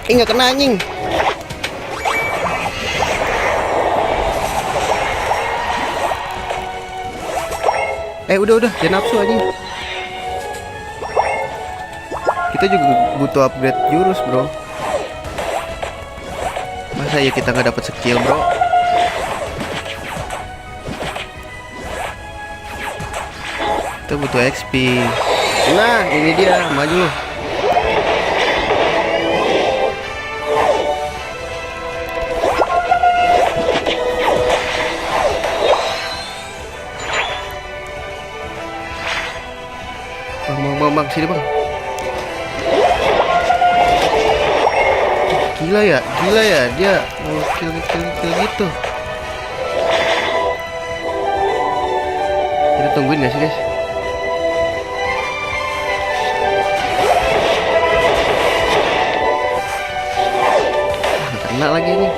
A: Nggak kena anjing. Udah, jangan nafsu anjing. Kita juga butuh upgrade jurus, bro. Masa ya kita nggak dapat skill, bro? Kita butuh XP. Nah, ini dia, maju. Bang, sini bang. Gila ya, dia mau kill gitu. Kita tungguin gak sih guys? Kena lagi nih.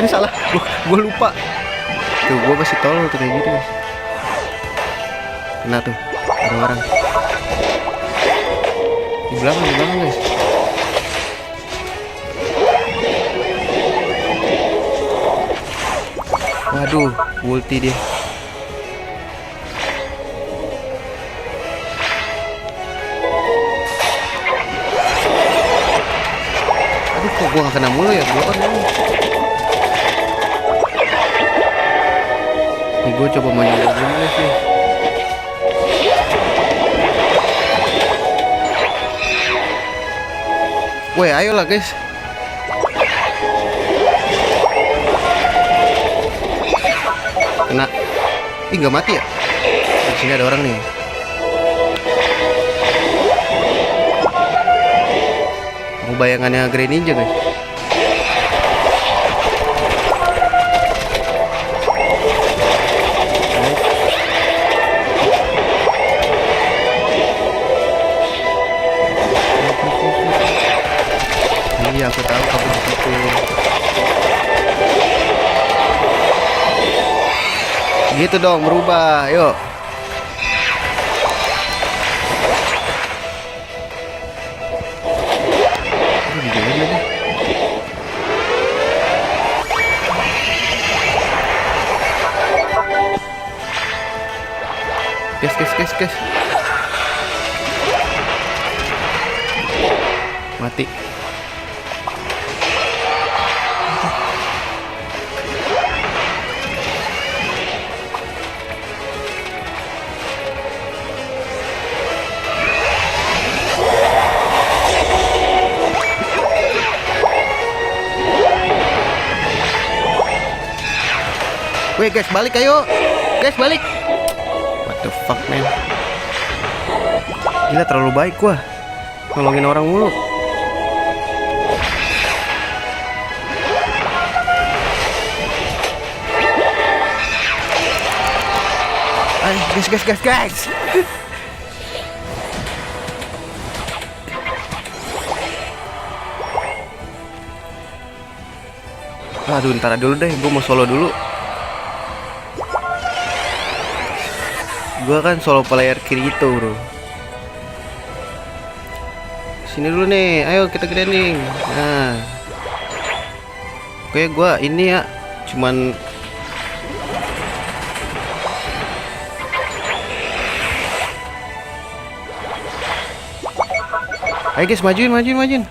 A: Ini salah, gue lupa. Tuh gue masih tolol tuh kayak gitu guys. Kena tuh, ada orang di belakang guys. Waduh, ulti dia. Aduh, kok gue gak kena mulu ya, gue kan mulu. Nih gue coba maju dulu sih. Weh, ayolah guys. Kena. Ih, nggak mati ya? Di sini ada orang nih. Aku bayangannya Greninja guys. Iya, aku tahu kamu di situ. Gitu dong, berubah. Yuk. Aduh, digigit lagi. Gas. Mati. Weh guys, balik ayo. Guys, balik. What the fuck, man? Gila, terlalu baik gua. Nolongin orang mulu. Ay, guys. Aduh, ntar dulu deh, gue mau solo dulu. Gue kan solo player Kirito, bro. Sini dulu nih, ayo kita grinding. Nah, oke, gue ini ya, cuman ayo guys, majuin.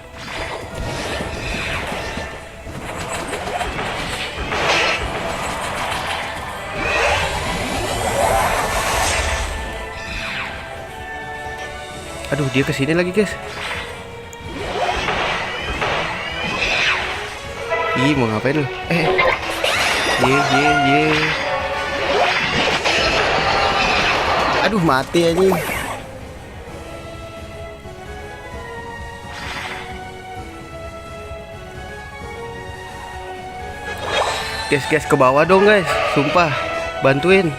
A: Aduh, dia kesini lagi guys. Ih, mau ngapain lu? Ye. Aduh, mati aja. Guys, ke bawah dong guys. Sumpah, bantuin.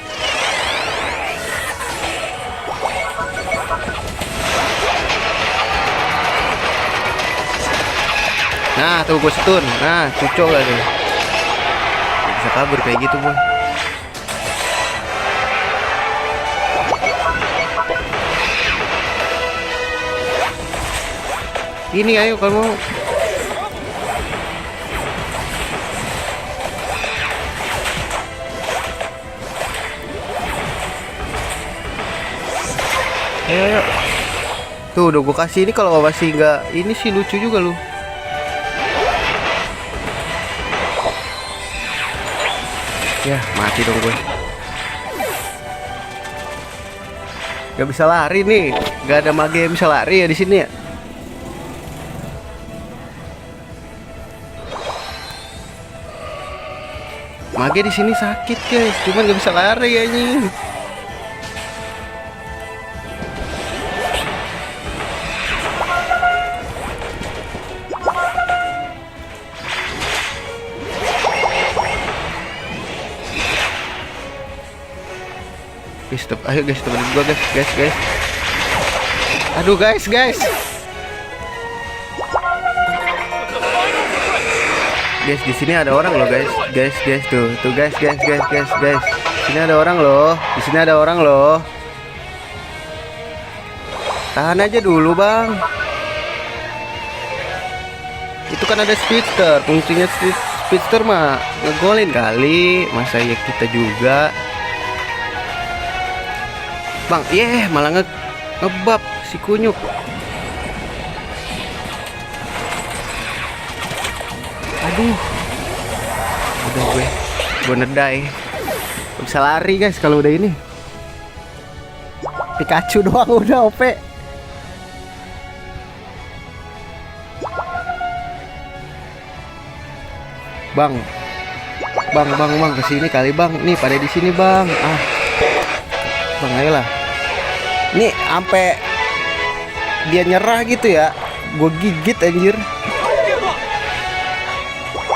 A: Nah, tuh gue stun. Nah, cucok lah tuh. Bisa kabur kayak gitu, boy. Ini ayo kalau mau. Ayo. Tuh udah gue kasih. Ini kalau masih nggak ini sih lucu juga lu. Ya, mati dong gue. Gak bisa lari nih. Gak ada mage yang bisa lari ya di sini ya. Mage di sini sakit guys, cuman gak bisa lari anjing. Stop, ayo guys, temenin gua guys. Aduh guys. Guys, di sini ada orang loh guys. Tuh guys. Sini ada orang loh. Tahan aja dulu, Bang. Itu kan ada speedster, fungsinya speedster mah ngegolin kali. Masa ya kita juga. Bang, malah ngebab si kunyuk. Aduh, udah gue nedai. Gak bisa lari guys kalau udah ini. Pikachu doang udah OP. Bang, kesini kali bang. Nih pada di sini bang. Bang, ayolah. Nih sampai dia nyerah gitu ya. Gue gigit anjir.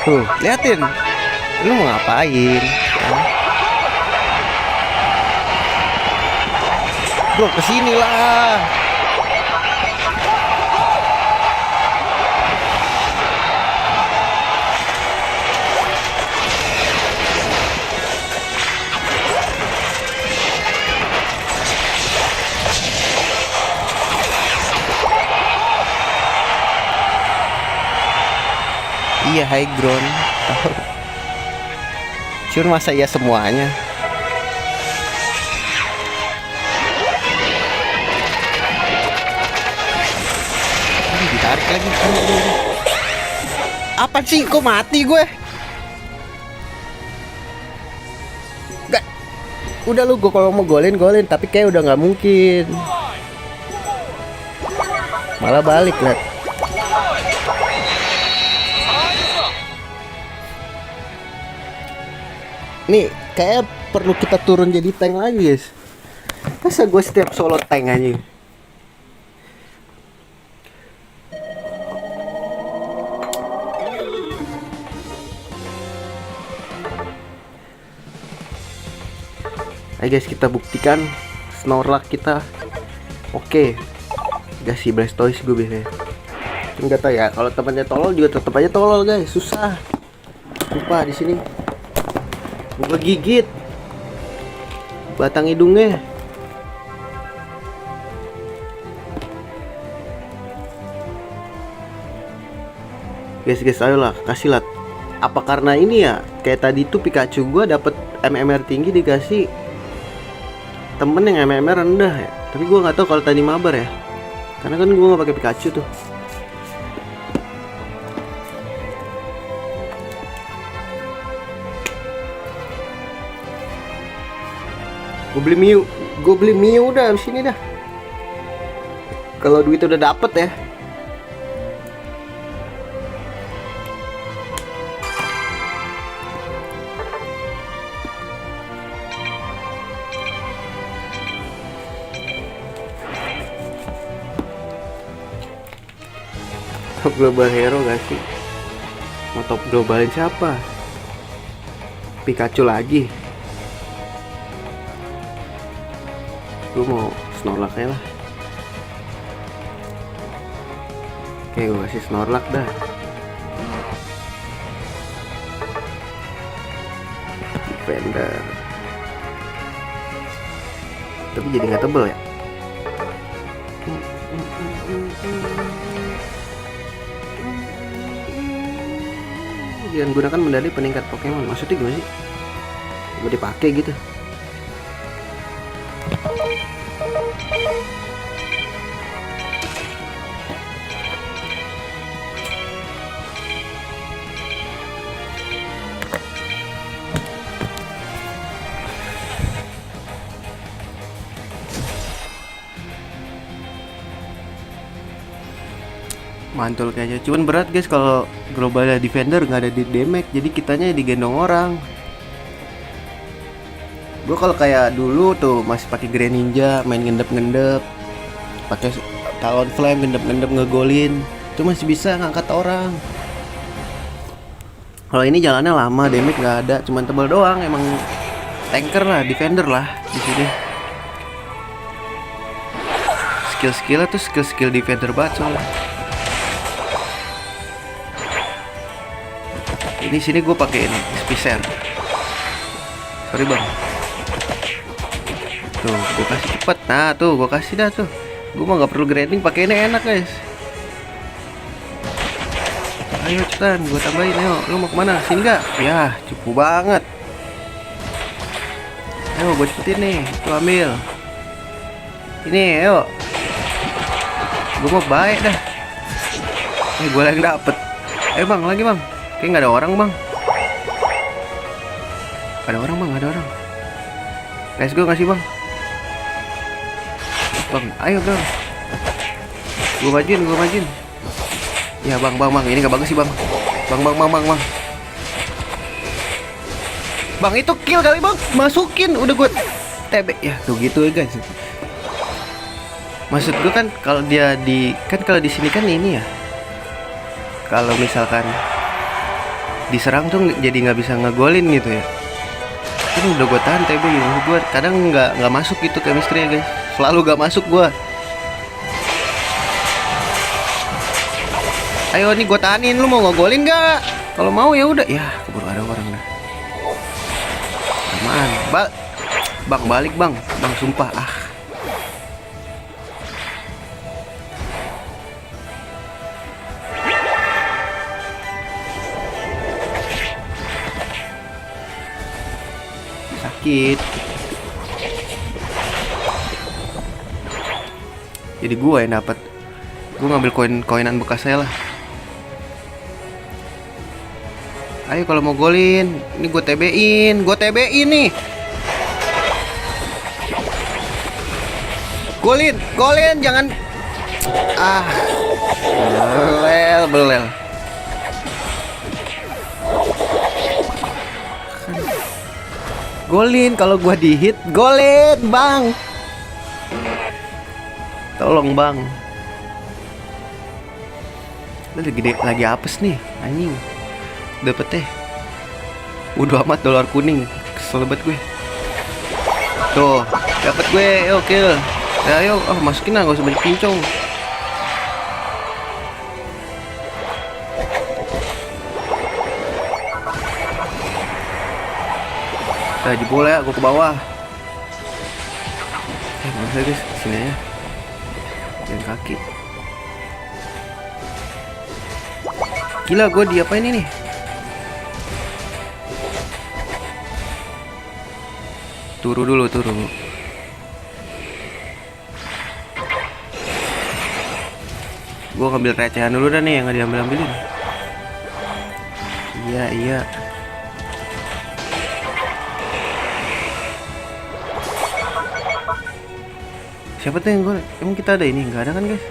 A: Tuh, liatin. Lu mau ngapain? Bro, kesini lah. Iya, high ground. Cuman masa iya semuanya? Ditarik lagi. Apa sih? Kok mati gue? Gak. Udah lu, gue kalau mau golin, tapi kayak udah nggak mungkin. Malah balik lah. Nih, kayak perlu kita turun jadi tank lagi, guys. Masa gue setiap solo tank aja? Ayo guys, kita buktikan Snorlax kita. Oke. Gak sih Blastoise gue biasanya. Enggak tahu ya, kalau temannya tolol juga tetap aja tolol, guys. Susah. Lupa di sini. Gue gigit batang hidungnya. Guys, ayolah, kasih lah. Apa karena ini ya? Kayak tadi tuh Pikachu gue dapet MMR tinggi dikasih temen yang MMR rendah ya. Tapi gue nggak tahu kalau tadi mabar ya. Karena kan gue nggak pakai Pikachu tuh. Gue beli Mew udah abis ini dah. Kalau duit udah dapet ya. Top global hero gak sih? Mau top globalin siapa? Pikachu lagi. Gue mau Snorlax aja lah. Oke, gue kasih Snorlax dah. Defender. Tapi jadi nggak tebel ya. Jangan gunakan medali peningkat Pokemon. Maksudnya gimana sih? Gue dipakai gitu. Mantul kayaknya. Cuman berat guys kalau globalnya defender nggak ada di damage, jadi kitanya digendong orang. Gue kalau kayak dulu tuh masih pakai Greninja, main ngendep-ngendep, pakai Talonflame ngendep-ngendep ngegolin, itu masih bisa ngangkat orang. Kalau ini jalannya lama, damage nggak ada, cuman tebal doang. Emang tanker lah, defender lah di sini. Skill-skillnya tuh skill defender banget soalnya. Ini sini gue pakai ini Spicer. Sorry bang. Tuh gue kasih cepet. Nah tuh gue kasih dah tuh. Gue mah nggak perlu grinding, pakai ini enak guys. Ayo cepetan gue tambahin. Ayo lu mau kemana? Sini nggak? Ya cukup banget. Ayo gue cepetin nih. Tuh ambil. Ini ayo. Gue mau baik dah. Gue yang dapet. Ayo bang, lagi bang. Kayaknya nggak ada orang bang. Ada orang bang, ada orang. Let's go ngasih bang. Bang, ayo bang. Gue majuin. Ya bang, ini nggak bagus sih bang. Bang. Bang itu kill kali bang, masukin. Udah gue TB ya, tuh gitu ya guys. Maksud gue kan kalau dia kalau di sini kan ini ya. Kalau misalkan diserang tuh jadi nggak bisa ngegolin gitu ya. Kan udah gue tahan TB gitu. Gue kadang nggak masuk gitu chemistry ya guys. Selalu nggak masuk gue. Ayo nih gue tahanin, lu mau ngegolin nggak? Kalau mau ya udah. Ya keburu ada orang dah. Aman. Bang balik bang sumpah ah. dikit. Jadi gua yang dapat. Gua ngambil koinan bekas saya lah. Ayo kalau mau golin, ini gue TB-in nih. Golin, jangan. Belel. Golin, kalau gua di-hit, golin, Bang. Tolong, Bang. Lagi apes nih, anjing. Dapet teh. Udah amat dolar kuning. Kesel banget gue. Tuh, dapet gue. Yo, kill. Ya, ayo, masukin lah, gak usah banyak pincong. Nah, jebol ya, gue ke bawah. Gak usah guys, sini aja. Jangan kaki. Gila, gue diapain ini? Turu dulu. Gue ngambil recehan dulu dah nih yang gak diambil-ambilin. Iya. Siapa tuh yang gue? Emang kita ada ini? Nggak ada kan guys?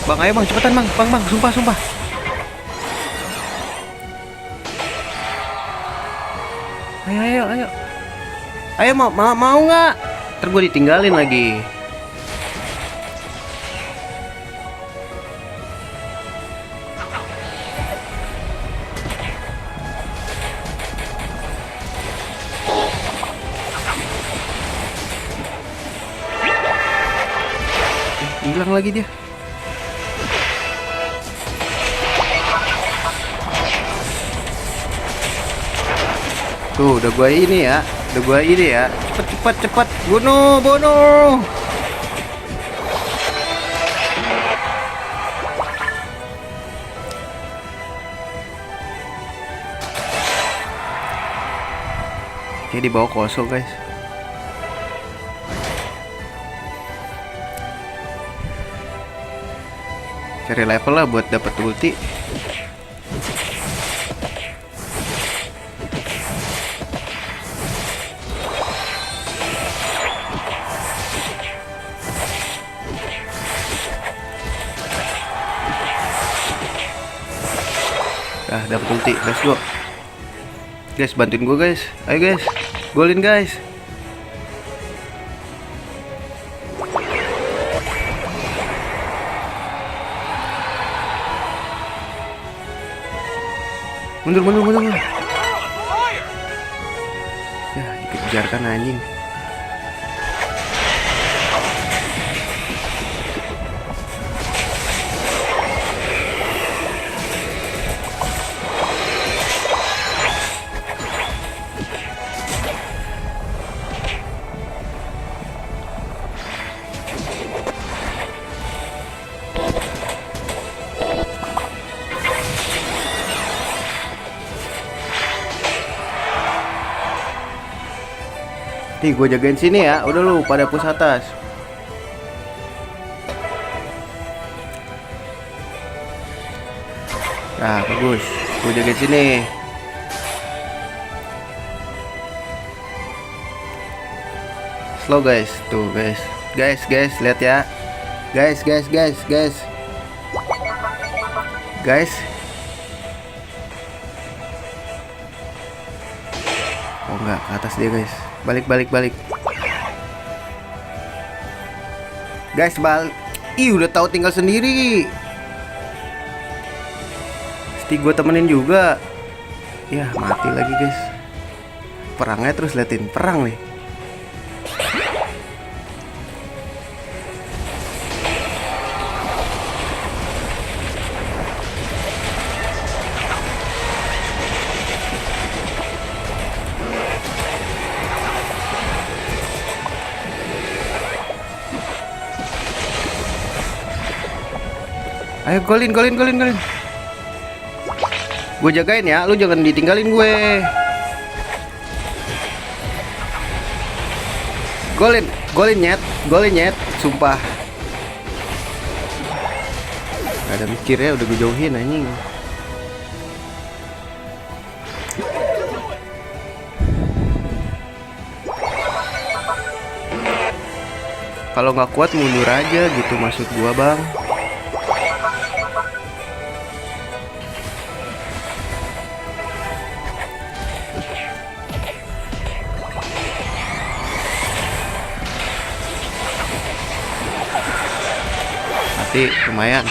A: Bang, ayo bang, cepetan bang, sumpah. Ayo mau nggak? Ntar gue ditinggalin lagi. Hilang lagi dia. Tuh, udah gua ini ya. Cepet. Bunuh. Oke, di bawah kosong guys. Cari level lah buat dapat ulti. Dapat ulti, let's go. Guys, bantuin gue guys. Ayo guys, golin guys. Mundur. Ya, dikejarkan anjing. Nih, gue jagain sini ya. Udah lu pada push atas. Nah, bagus. Gue jagain sini. Slow guys. Tuh guys. Guys, lihat ya. Guys. Oh enggak, ke atas dia guys. Balik. Guys, udah tahu tinggal sendiri. Mesti gue temenin juga. Ya, mati lagi guys. Perangnya terus liatin perang nih. Ayo golin. Gue jagain ya, lu jangan ditinggalin gue. Golin nyet, sumpah. Gak ada mikirnya, udah gue jauhin anjing. Kalau nggak kuat mundur aja gitu maksud gua, Bang. Mati, lumayan.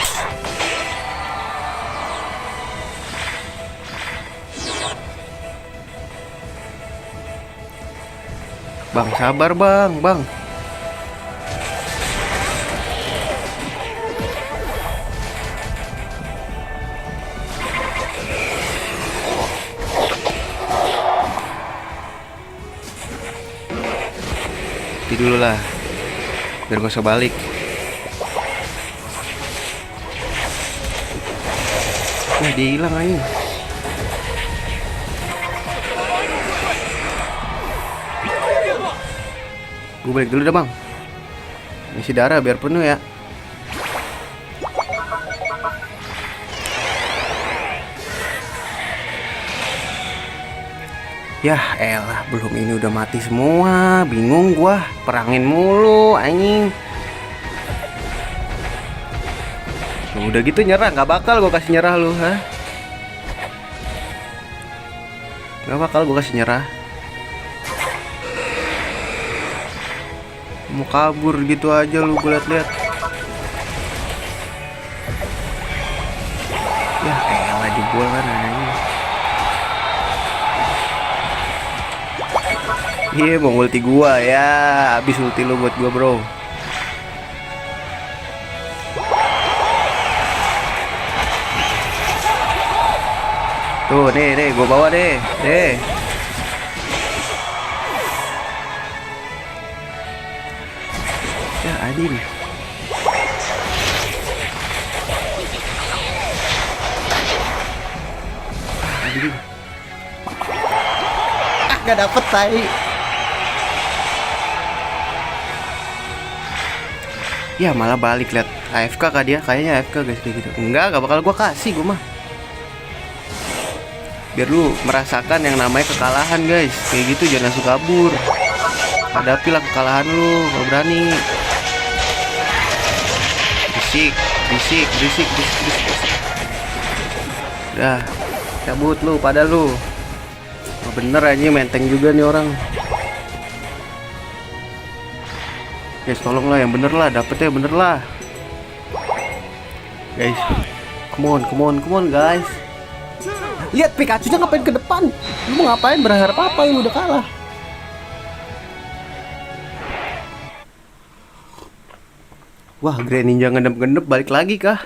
A: Bang, sabar, Bang. Dulu lah biar gak usah balik. Dia hilang aja. Gue balik dulu dah, Bang. Isi darah biar penuh ya. Yah elah, belum ini udah mati semua. Bingung gua, perangin mulu anjing. Udah gitu nyerah, gak bakal gua kasih nyerah lu, ha? Gak bakal gua kasih nyerah. Mau kabur gitu aja lu, gua liat-liat. Yah elah, jebol kan anjing. Iya, mau ulti gua ya. Habis ulti lu buat gua, bro. Tuh, nih, gua bawa deh. Ya, Adin. Gak dapet tai. Ya malah balik, lihat AFK kah dia? Kayaknya AFK guys, kayak gitu. Enggak bakal gua kasih gua mah. Biar lu merasakan yang namanya kekalahan guys. Kayak gitu jangan langsung kabur. Hadapilah kekalahan lu kalau berani. Bisik. Dah, cabut lu pada lu. Bener aja menteng juga nih orang. Guys, tolonglah yang bener lah, dapetnya bener lah. Guys, come on guys. Lihat Pikachu-nya ngapain ke depan? Lu mau ngapain, berharap apa, lu udah kalah. Wah, Greninja ngendep-ngendep balik lagi kah?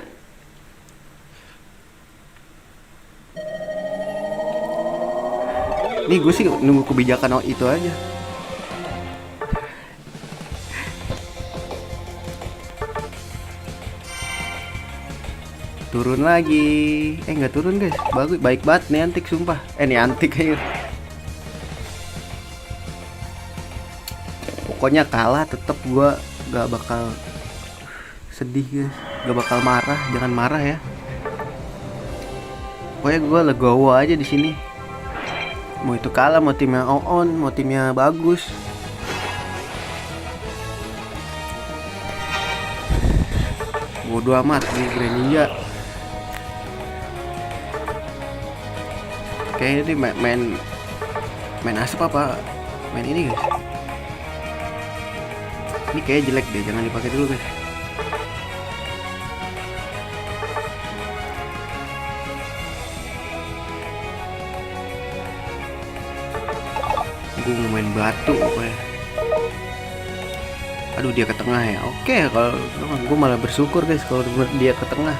A: Nih gue sih nunggu kebijakan itu aja. Turun lagi. Nggak turun guys. Baik banget nih antik sumpah. Nih antik aja. Pokoknya kalah tetap gue gak bakal sedih guys. Gak bakal marah. Jangan marah ya. Pokoknya gue legowo aja di sini. Mau itu kalah, mau timnya on, mau timnya bagus. Bodo amat nih Greninja. Kayaknya ini main asap apa? Main ini guys. Ini kayak jelek deh, jangan dipakai dulu guys. Gue mau main batu pokoknya. Aduh, dia ke tengah ya. Oke, kalau gue malah bersyukur guys kalau dia ke tengah.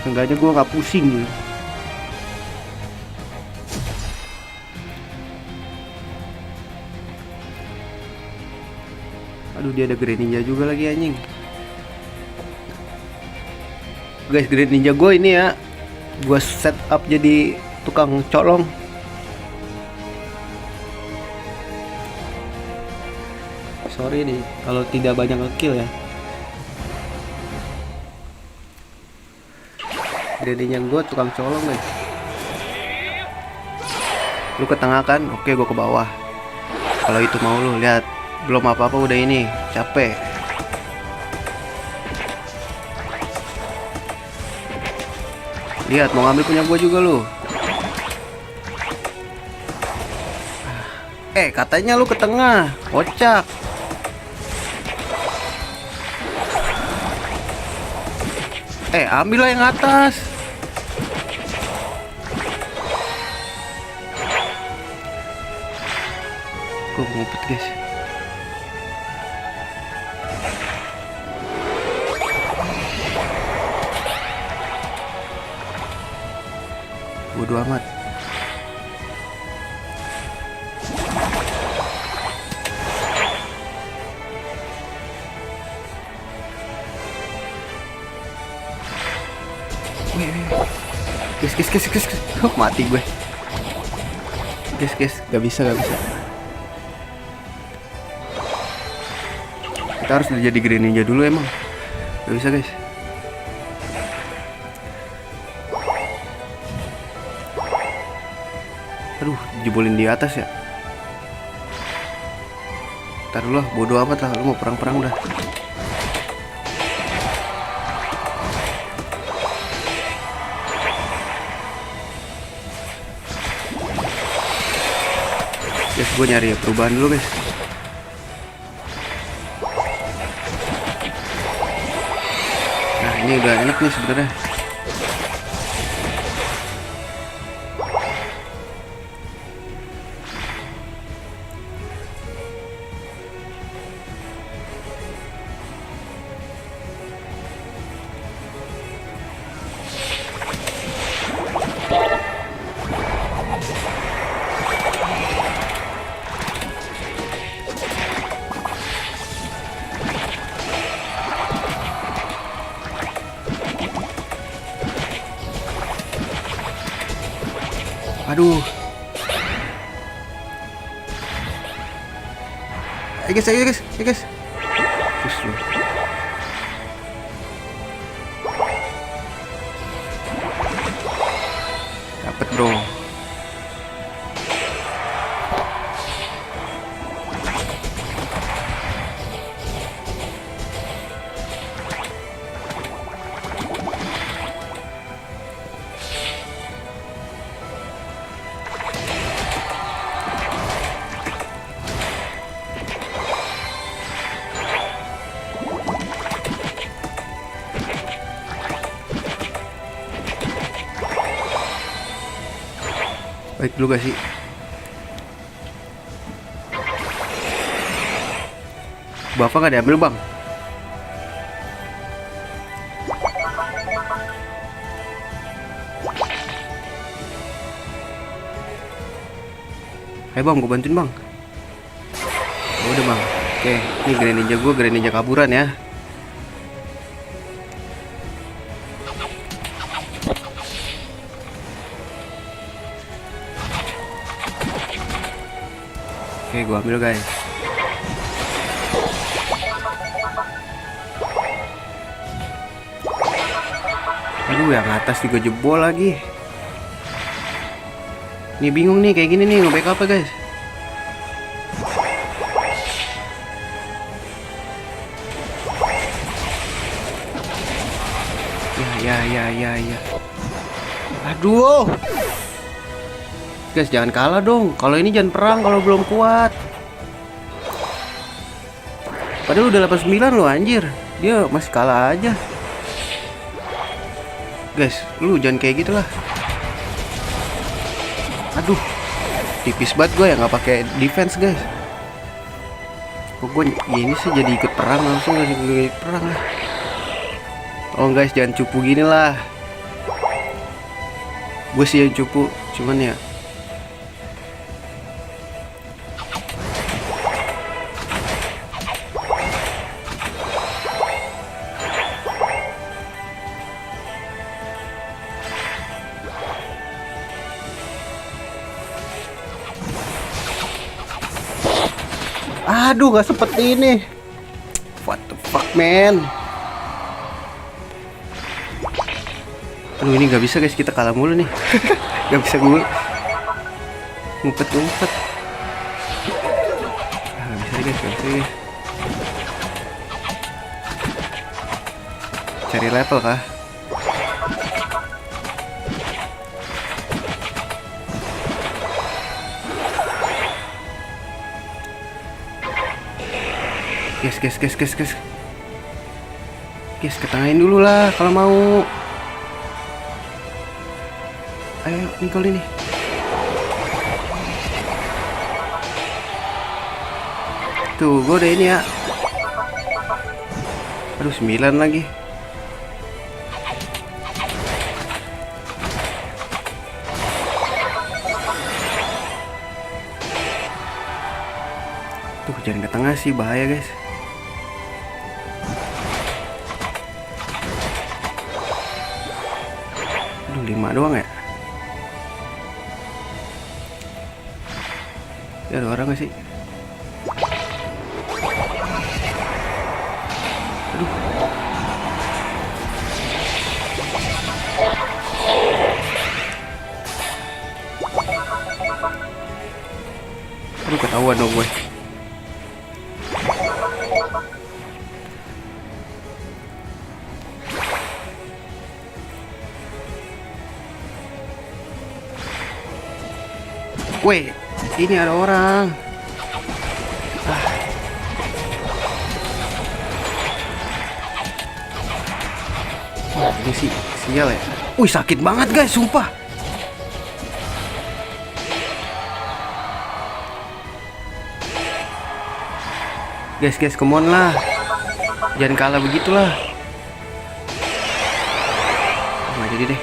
A: Seenggaknya gue gak pusing gitu. Aduh, dia ada Great Ninja juga lagi anjing. Guys, Great Ninja gue ini ya, gue set up jadi tukang colong. Sorry nih kalau tidak banyak ngekill ya. Great Ninja gue tukang colong guys. Lu ke tengah kan? Oke, gue ke bawah. Kalau itu mau lu lihat, belum apa-apa udah ini capek. Lihat, mau ngambil punya gue juga lu. Katanya lu ke tengah, kocak. Ambillah yang atas. Gue ngumpet guys. Bodo amat. Guys. Mati gue. Guys, gak bisa. Kita harus jadi Great Ninja dulu emang. Gak bisa guys. Aduh, jebolin di atas ya. Ntar dulu lah, bodo amat lah. Lu mau perang-perang udah. Guys, gue nyari perubahan dulu guys. Nah, ini udah enak nih sebenarnya. Aduh. Ayo guys. Push lu. Dapet bro. Baik dulu gak sih? Bapak gak diambil bang? Ayo bang, gue bantuin bang. Oh, udah bang. Oke, ini Great Ninja gue, Great Ninja kaburan ya. Oke, gua ambil guys. Aduh, yang atas juga jebol lagi. Nih bingung nih kayak gini nih, nge-backup apa guys? Ya. Aduh. Guys, jangan kalah dong. Kalau ini jangan perang kalau belum kuat. Padahal udah 89 loh anjir. Dia masih kalah aja. Guys, lu jangan kayak gitu lah. Aduh. Tipis banget gue ya nggak pakai defense, guys. Kok gue ini sih jadi ikut perang langsung ikut perang lah. Oh guys, jangan cupu gini lah. Gue sih yang cupu, cuman ya Aduh, nggak sempet ini. What the fuck, man? Aduh, ini nggak bisa guys, kita kalah mulu nih. Nggak bisa gue ngumpet. Nggak bisa guys, nggak bisa guys. Cari level kah? Guys, ketengahin dulu lah kalau mau. Ayo, Nicole ini. Tuh, gue udah ini ya. Aduh, 9 lagi. Tuh, jangan ke tengah sih, bahaya guys. Aduh, 5 doang ya. Ya, ada orang gak sih? Aduh. Aduh, ketahuan dong gue. Weh, ini ada orang. Wah, ini sih sial ya. Wih, sakit banget guys, sumpah. Guys, come on lah. Jangan kalah begitulah. Nggak jadi deh.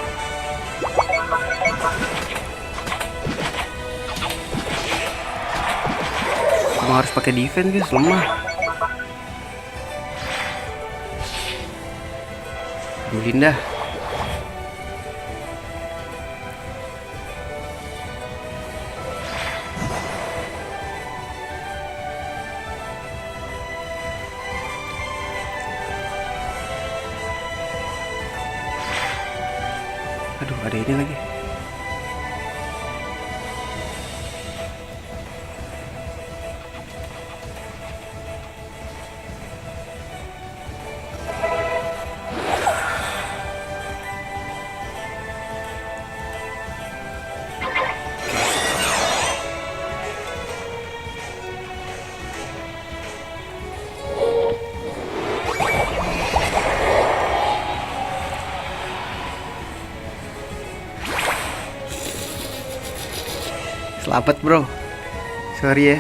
A: Emang harus pakai defense guys, lemah. Linda. Aduh, ada ini lagi. Selamat bro. Sorry ya.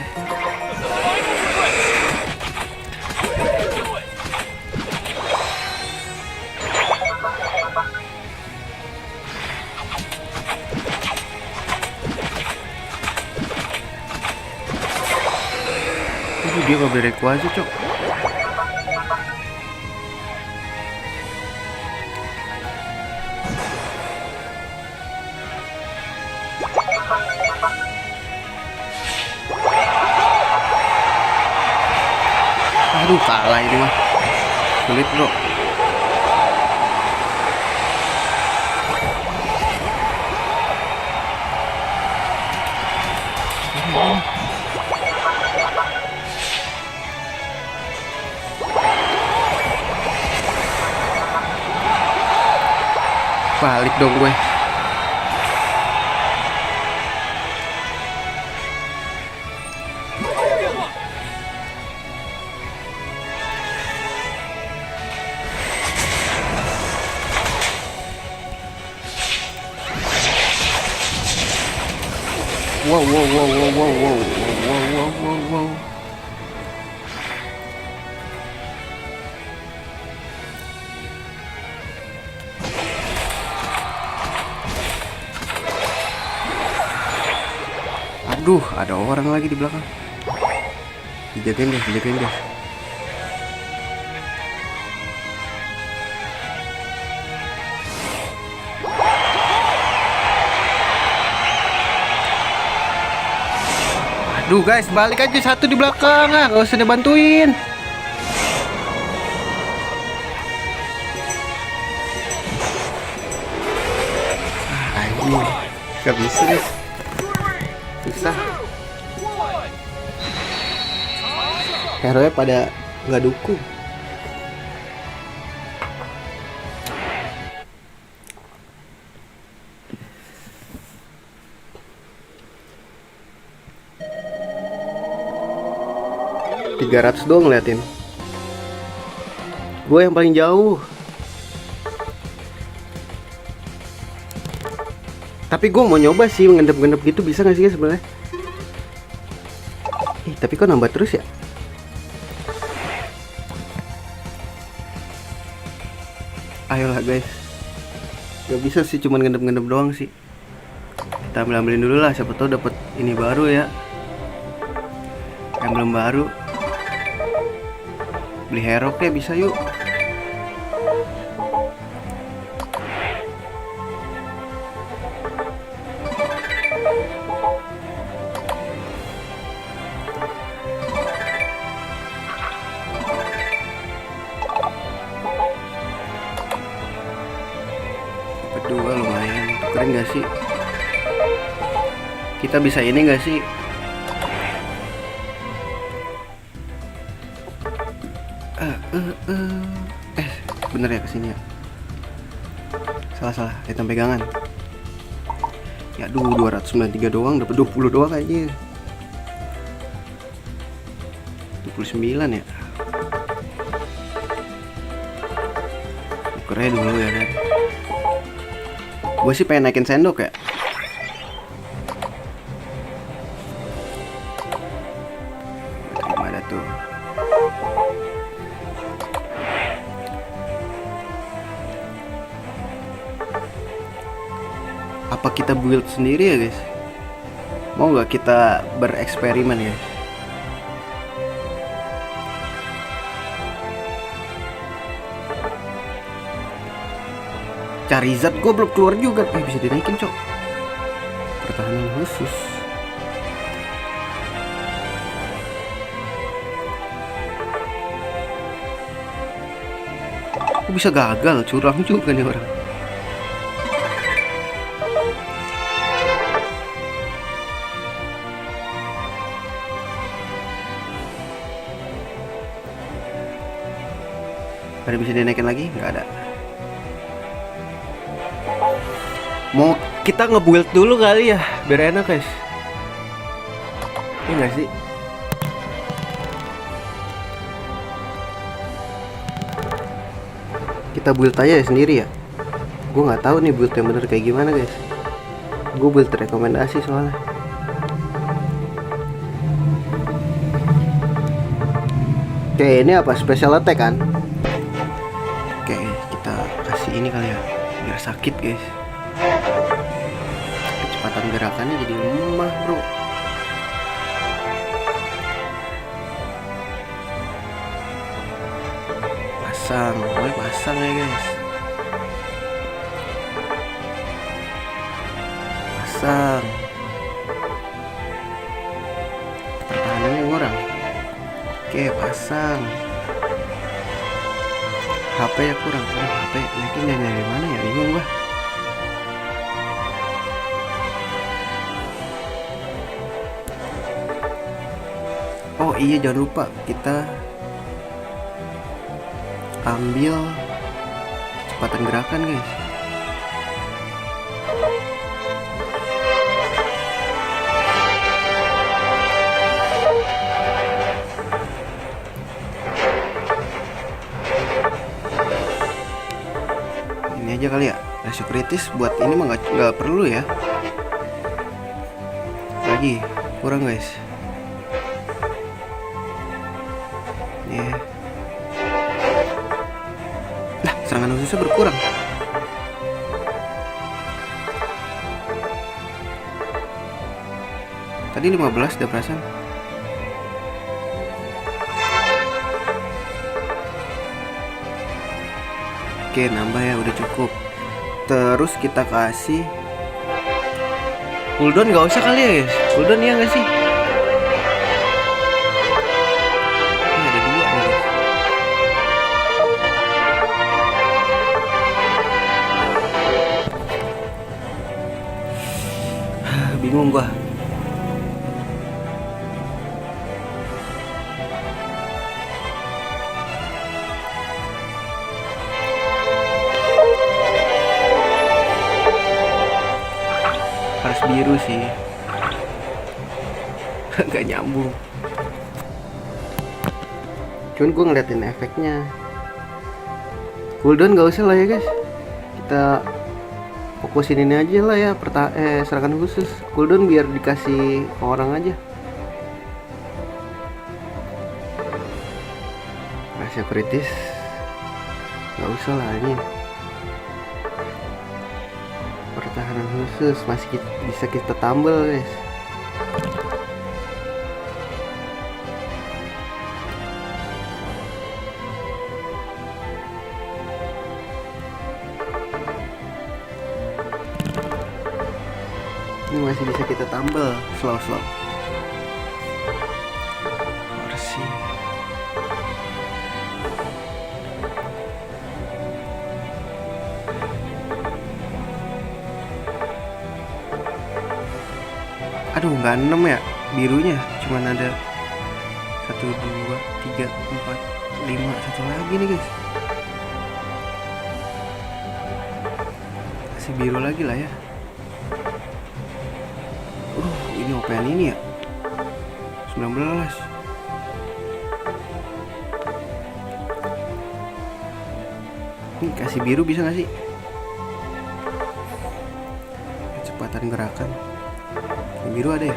A: Dia gak boleh kuasa cok. Aduh, kalah ini mah. Sulit bro. Balik dong gue. Wow. Aduh, ada orang lagi di belakang. Dijagain deh. Aduh guys, balik aja satu di belakang. Gak usah dibantuin. Anjing, gak bisa guys. Susah. Hero-nya pada nggak dukung. $300 doang ngeliatin. Gue yang paling jauh. Tapi gue mau nyoba sih ngendep-ngendep gitu, bisa gak sih sebenarnya? Tapi kok nambah terus ya? Ayolah guys. Gak bisa sih cuman ngendep-ngendep doang sih. Kita ambilin dulu lah, siapa tahu dapat ini baru ya. Emblem baru. Beli hero kayak bisa yuk. Kedua lumayan. Keren gak sih? Kita bisa ini gak sih? Bener ya kesini ya? Salah, item pegangan. Ya aduh, 293 doang, dapat 20 doang aja. 29 ya. Keren dulu ya kan. Gue sih pengen naikin sendok ya. Gimana tuh? Apa kita build sendiri ya guys? Mau nggak kita bereksperimen ya? Charizard gue belum keluar juga. Bisa dinaikin cok. Pertahanan khusus. Kok bisa gagal? Curang juga nih orang. Ada bisa dinaikin lagi? Nggak ada. Mau kita nge-build dulu kali ya, biar enak guys. Iya nggak sih? Kita build aja ya sendiri ya. Gue nggak tahu nih build yang bener kayak gimana guys. Gue build rekomendasi soalnya. Oke, ini apa? Special attack kan? Oke, kita kasih ini kali ya, biar sakit guys. Kecepatan gerakannya jadi lemah bro. Pasang, boleh pasang ya guys. Pasang. Pertahanannya kurang. Oke, pasang. HP ya kurang. HP naikin dari mana ya, bingung gua. Oh iya, jangan lupa kita ambil kecepatan gerakan guys. Ini aja kali ya, rasio kritis buat ini mah nggak perlu ya. Lagi kurang guys. Yeah. Nah, serangan khususnya berkurang. Tadi 15 udah perasaan. Oke, nambah ya, udah cukup. Terus kita kasih cooldown, nggak usah kali ya guys. Cooldown ya nggak sih? bingung gua. Harus biru sih. Gak nyambung. Cuman gue ngeliatin efeknya. Cooldown gak usah lah ya guys. Kita fokusin ini aja lah ya, serangan khusus. Cooldown biar dikasih ke orang aja. Rahasia kritis gak usah lah ini. Pertahanan khusus masih bisa kita tambal guys. Ini masih bisa kita tambal slow. Bersih. Aduh, nggak 6 ya birunya, cuman ada 1, 2, 3, 4, 5, satu lagi nih guys. Kasih biru lagi lah ya. Ini opean ini ya 19. Ini kasih biru bisa gak sih? Kecepatan gerakan. Ini biru ada ya?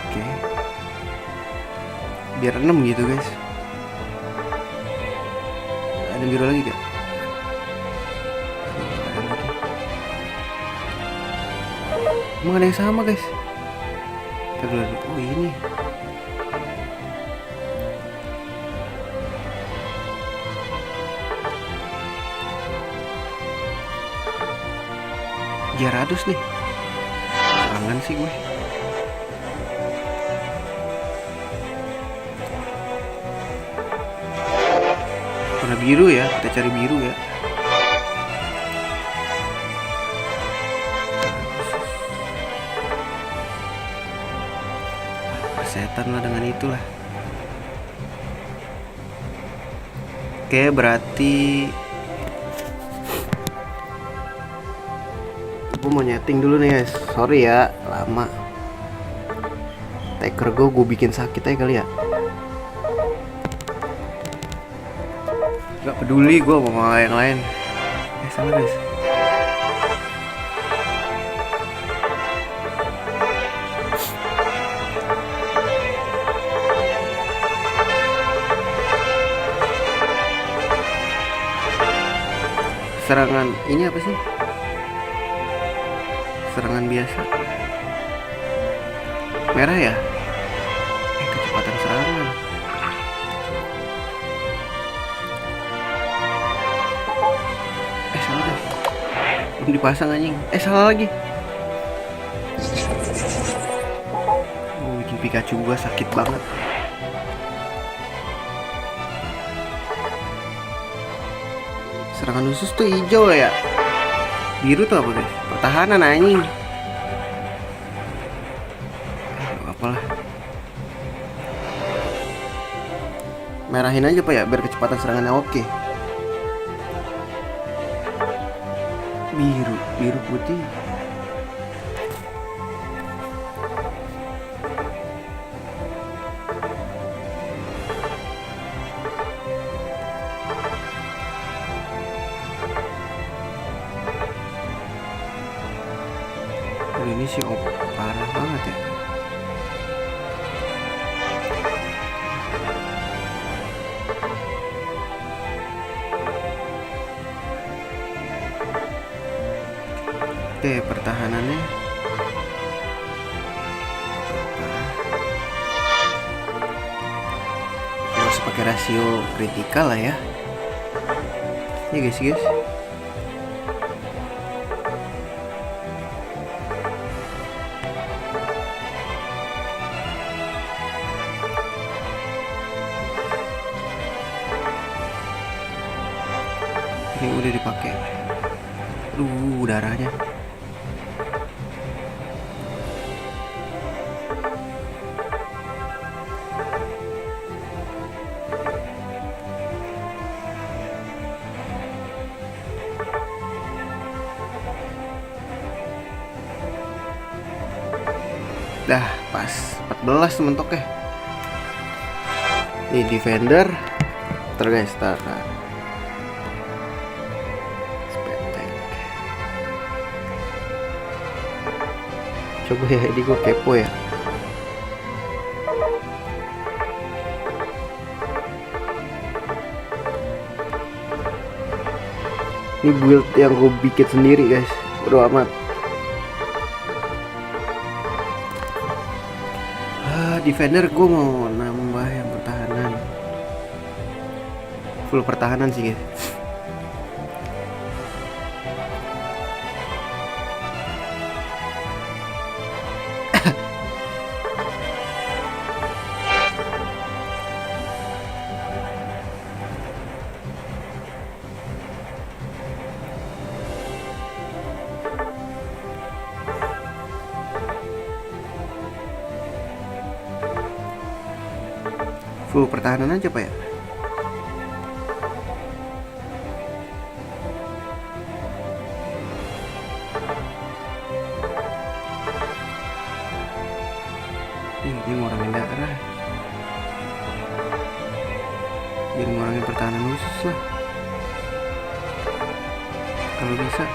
A: Oke. Biar 6 gitu guys. Ada biru lagi gak? Emang ada yang sama guys. Oh ini. Gyarados nih. Kangen sih gue. Warna biru ya, kita cari biru ya. Setan lah dengan itulah. Oke, berarti gue mau nyeting dulu nih guys. Sorry ya, lama. Taker gue bikin sakit aja kali ya. Gak peduli gue mau yang lain. Sama guys. Serangan ini apa sih? Serangan biasa. Merah ya? Kecepatan serangan. Salah deh. Belum dipasang anjing. Salah lagi. Bikin Pikachu gua sakit banget. Serangan khusus tuh hijau ya. Biru tuh apa guys? Pertahanan anjing. Apalah. Merahin aja pak ya biar kecepatan serangannya oke. Biru putih. Ini sih parah banget ya. Oke, pertahanannya harus pakai rasio kritikal lah ya. Ya guys. Ini udah dipakai. Aduh, darahnya. Dah pas 14 mentoknya. Nih defender. Ntar guys, tar. Spetek. Coba ya, ini gue kepo ya. Ini build yang gue bikin sendiri guys. Bodo amat. Defender gue mau nambah yang pertahanan. Full pertahanan sih guys. Full pertahanan aja pak ya. Ini ngurangin darah. Jadi ngurangin pertahanan khusus lah. Kalau bisa.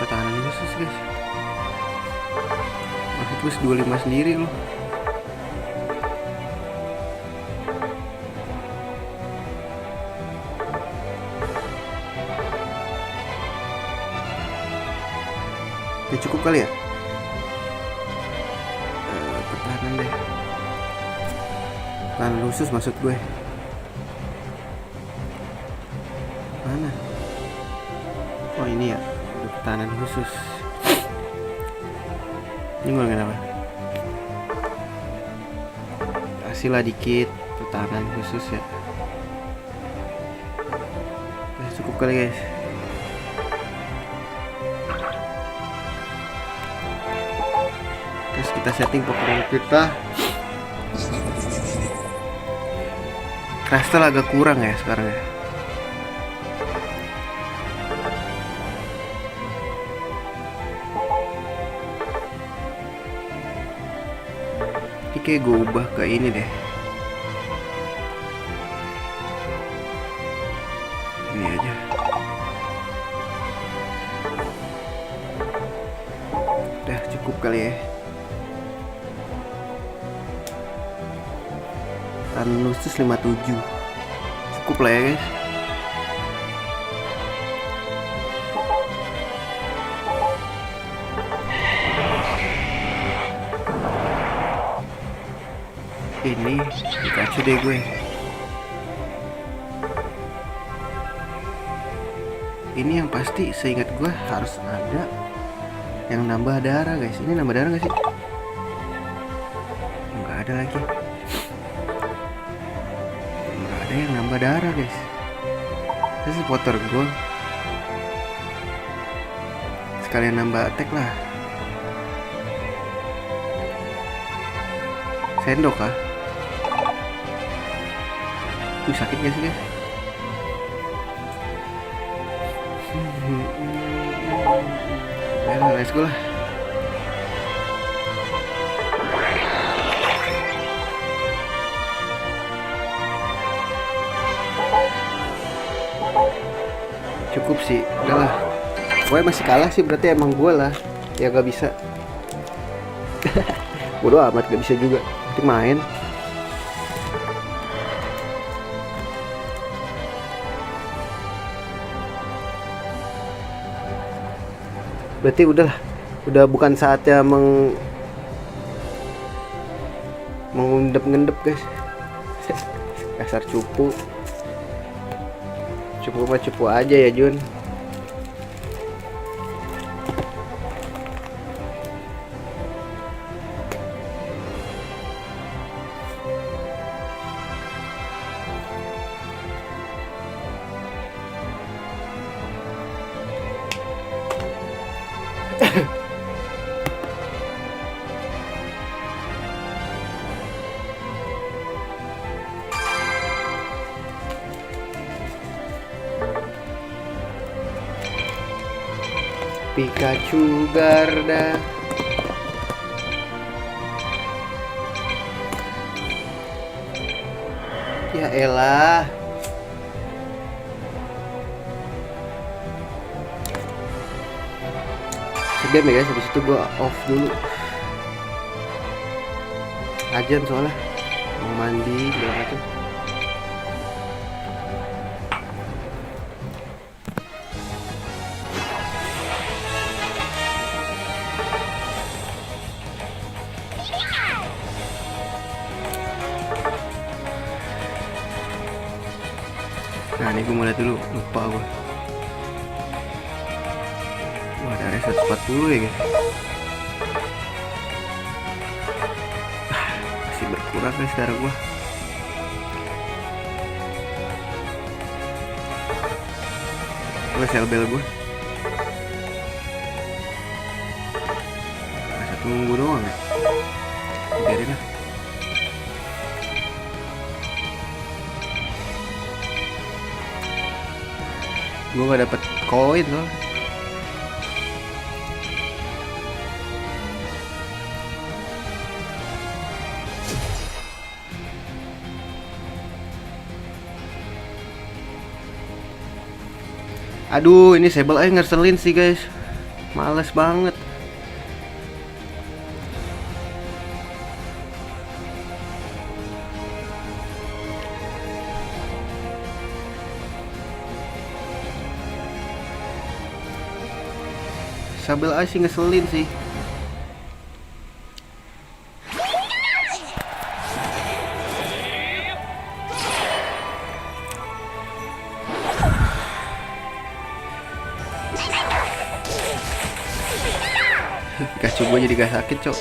A: Pertahanan khusus guys. Masih plus 25 sendiri loh. Udah cukup kali ya? Pertahanan deh. Pertahanan khusus maksud gue. Mana? Oh ini ya, udah pertahanan khusus. Ini ngomongin apa? Kasih lah dikit pertahanan khusus ya. Udah cukup kali guys. Terus kita setting Pokemon kita. Crystal agak kurang ya sekarang ya. Ini kayak gue ubah ke ini deh. Ini aja. Udah cukup kali ya. Khusus 57. Cukup lah ya guys. Ini Pikachu deh gue. Ini yang pasti seingat gue harus ada yang nambah darah guys. Ini nambah darah gak sih? Nggak ada lagi. Ada yang nambah darah guys. Ini supporter gue. Sekalian nambah attack lah. Sendok kah? Sakit gak sih guys? Ya let's go lah. Cukup sih, udahlah. Gue masih kalah sih, berarti emang gue lah ya gak bisa. Bodo amat, gak bisa juga. Nanti main. Berarti udahlah, udah bukan saatnya mengendep-ngendep guys. Kasar cupu. Cupu mah cupu aja ya Jun. Pikachu Garda. Ya elah. Segam ya guys, habis itu gua off dulu. Ajan soalnya mau mandi segala macam. Nah ini gue mulai dulu, lupa gue. Wah ada 140 ya guys. Masih berkurang guys darah gue. Gue sel bel gue. Masa tunggu doang ya. Biarin lah. Gue gak dapet koin loh. Aduh ini Sable aja ngeselin sih guys. Males banget. Sable aja sih ngeselin sih. Pikachu gue jadi gak sakit cok.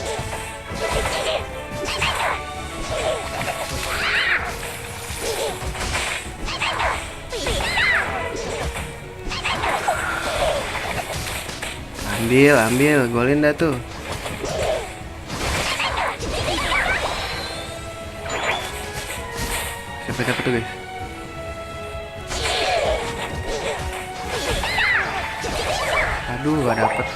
A: Ambil, golin dah tuh. Siapa dapat tuh guys? Aduh, gak dapet.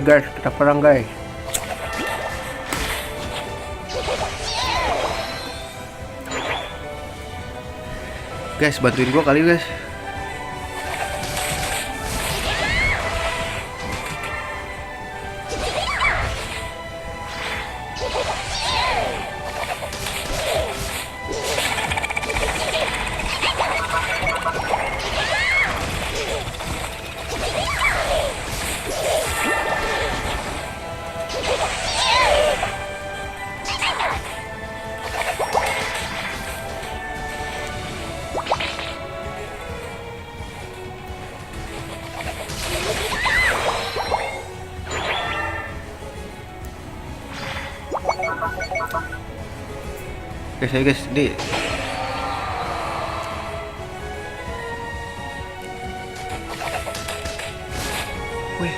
A: Guys, kita perang guys. Guys, bantuin gua kali guys. Guys, ayo guys, di wih.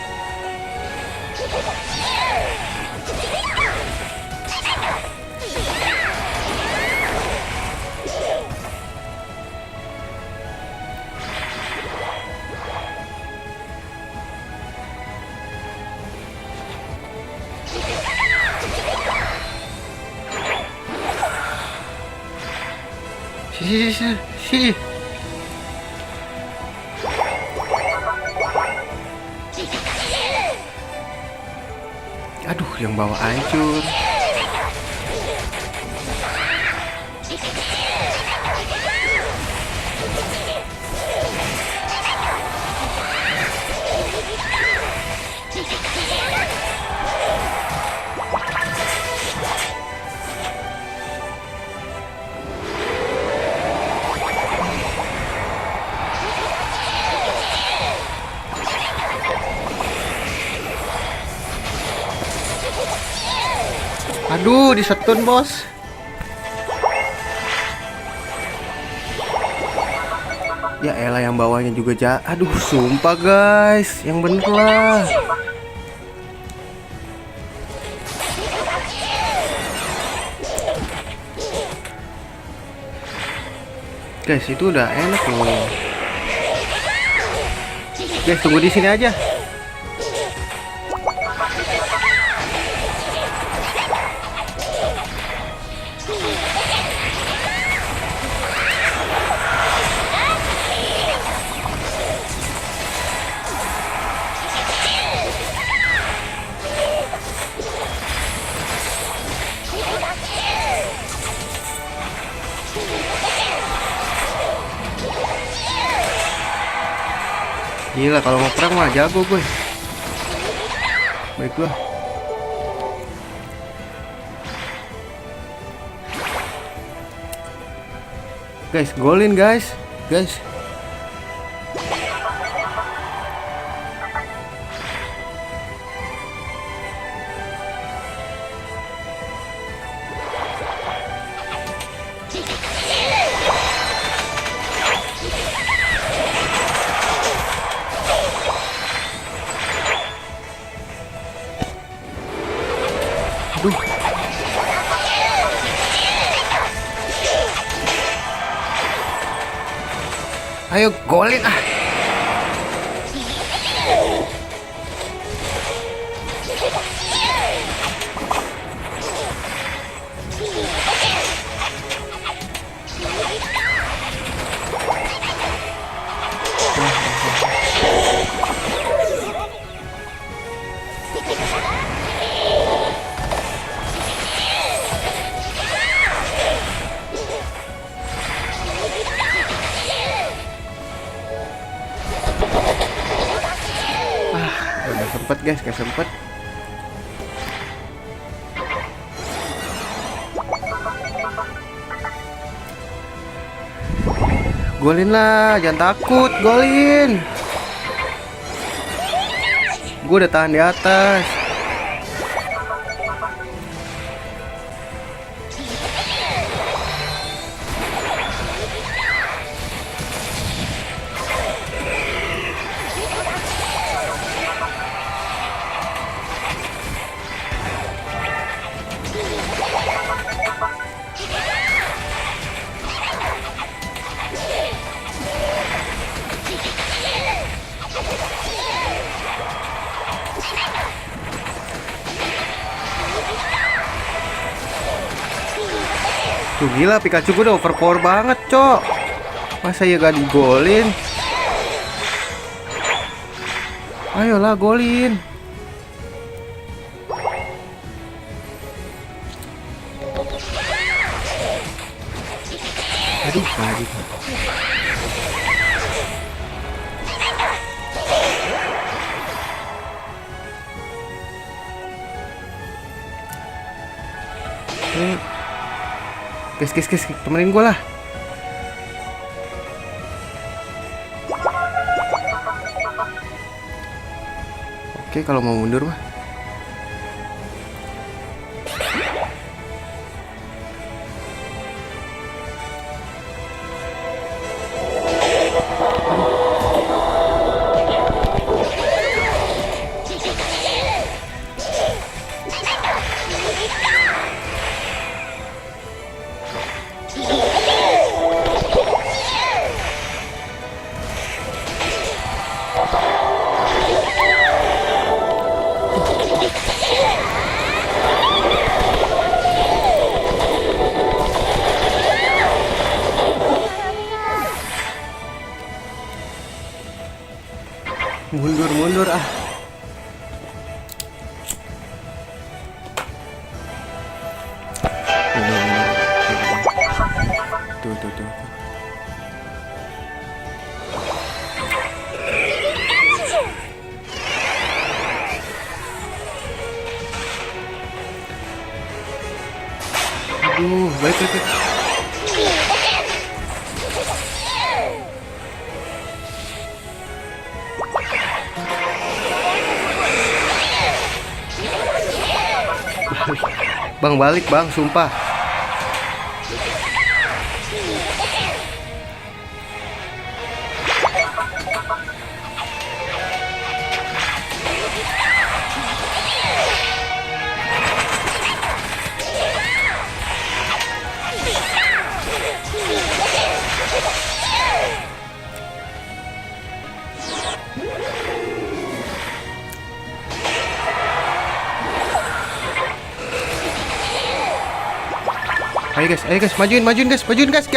A: Sini. Aduh, yang bawa hancur. Aduh, disetun bos. Ya elah, yang bawahnya juga aduh, sumpah guys, yang bener lah. Guys, itu udah enak loh. Guys, tunggu di sini aja. Gila, kalau mau perang mah jago gue. Baiklah. Guys, golin guys. Guys. Aduh. Ayo golin ah. Udah sempet guys, gak sempet. Golin lah, jangan takut, golin. Gue udah tahan di atas. Tuh gila, Pikachu gue udah overpower banget, cok. Masa ya gak digolin? Ayolah, golin. Aduh, lagi. Guys, temenin gue lah. Oke, kalau mau mundur mah. Mundur ah. Tuh. Aduh, baik. Bang, balik bang, sumpah. Ayo guys, majuin guys, majuin. Guys,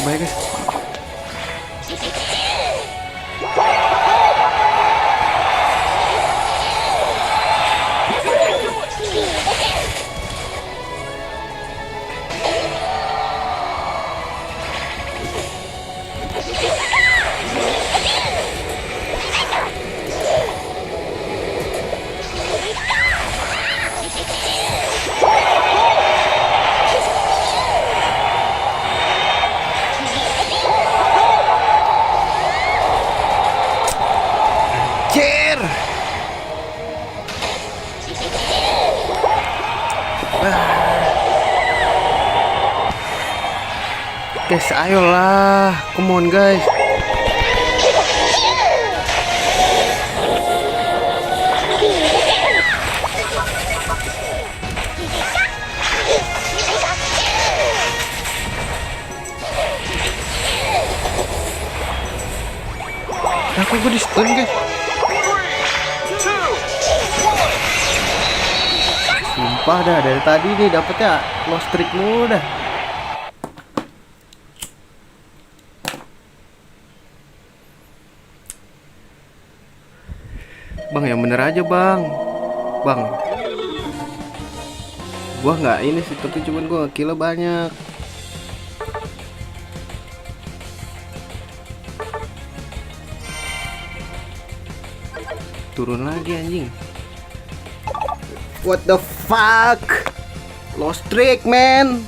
A: kembali guys. Anjir. Guys, ayolah, come on guys. Aku gue di stun guys.
B: 3, 2, 1.
A: Sumpah dah, dari tadi nih dapetnya lost streak mulu dah. Bang, yang bener aja bang. Bang, gua nggak ini sih, tapi cuman gua kill banyak. Turun lagi anjing. What the fuck? Lost streak man.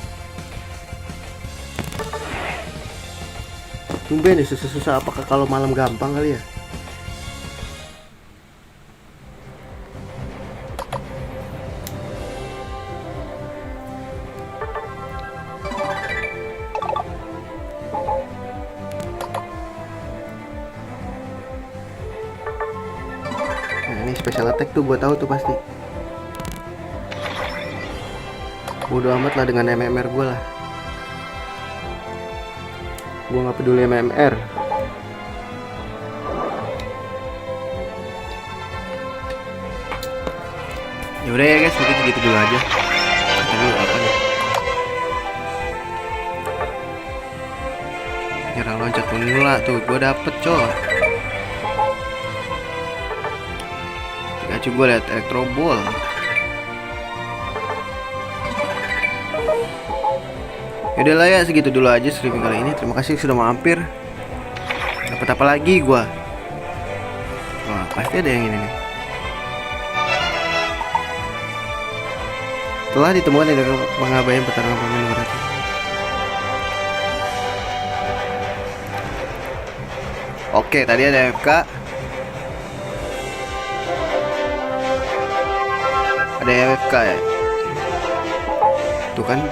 A: Tumben nih susah-susah, apakah kalau malam gampang kali ya? Nah, ini special attack tuh gue tahu tuh pasti. Bodo amat lah dengan MMR gue lah. Gue nggak peduli MMR. Ya udah ya guys, mungkin segitu dulu aja. Tadi apa nih? Nyerang loncat pemula tuh, gue dapet coy. Pikachu gue liat Electro Ball. Yaudah lah ya, segitu dulu aja streaming kali ini. Terima kasih sudah mampir. Dapat apa lagi gua? Wah, pasti ada yang ini nih. Telah ditemukan dengan pengabaian pertarungan pemilu gratis. Oke, tadi ada FK. Ada FK ya. Tuh kan.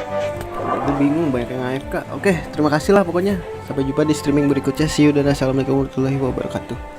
A: Gue bingung banyak yang AFK. Oke, terima kasih lah pokoknya. Sampai jumpa di streaming berikutnya. See you dan assalamualaikum warahmatullahi wabarakatuh.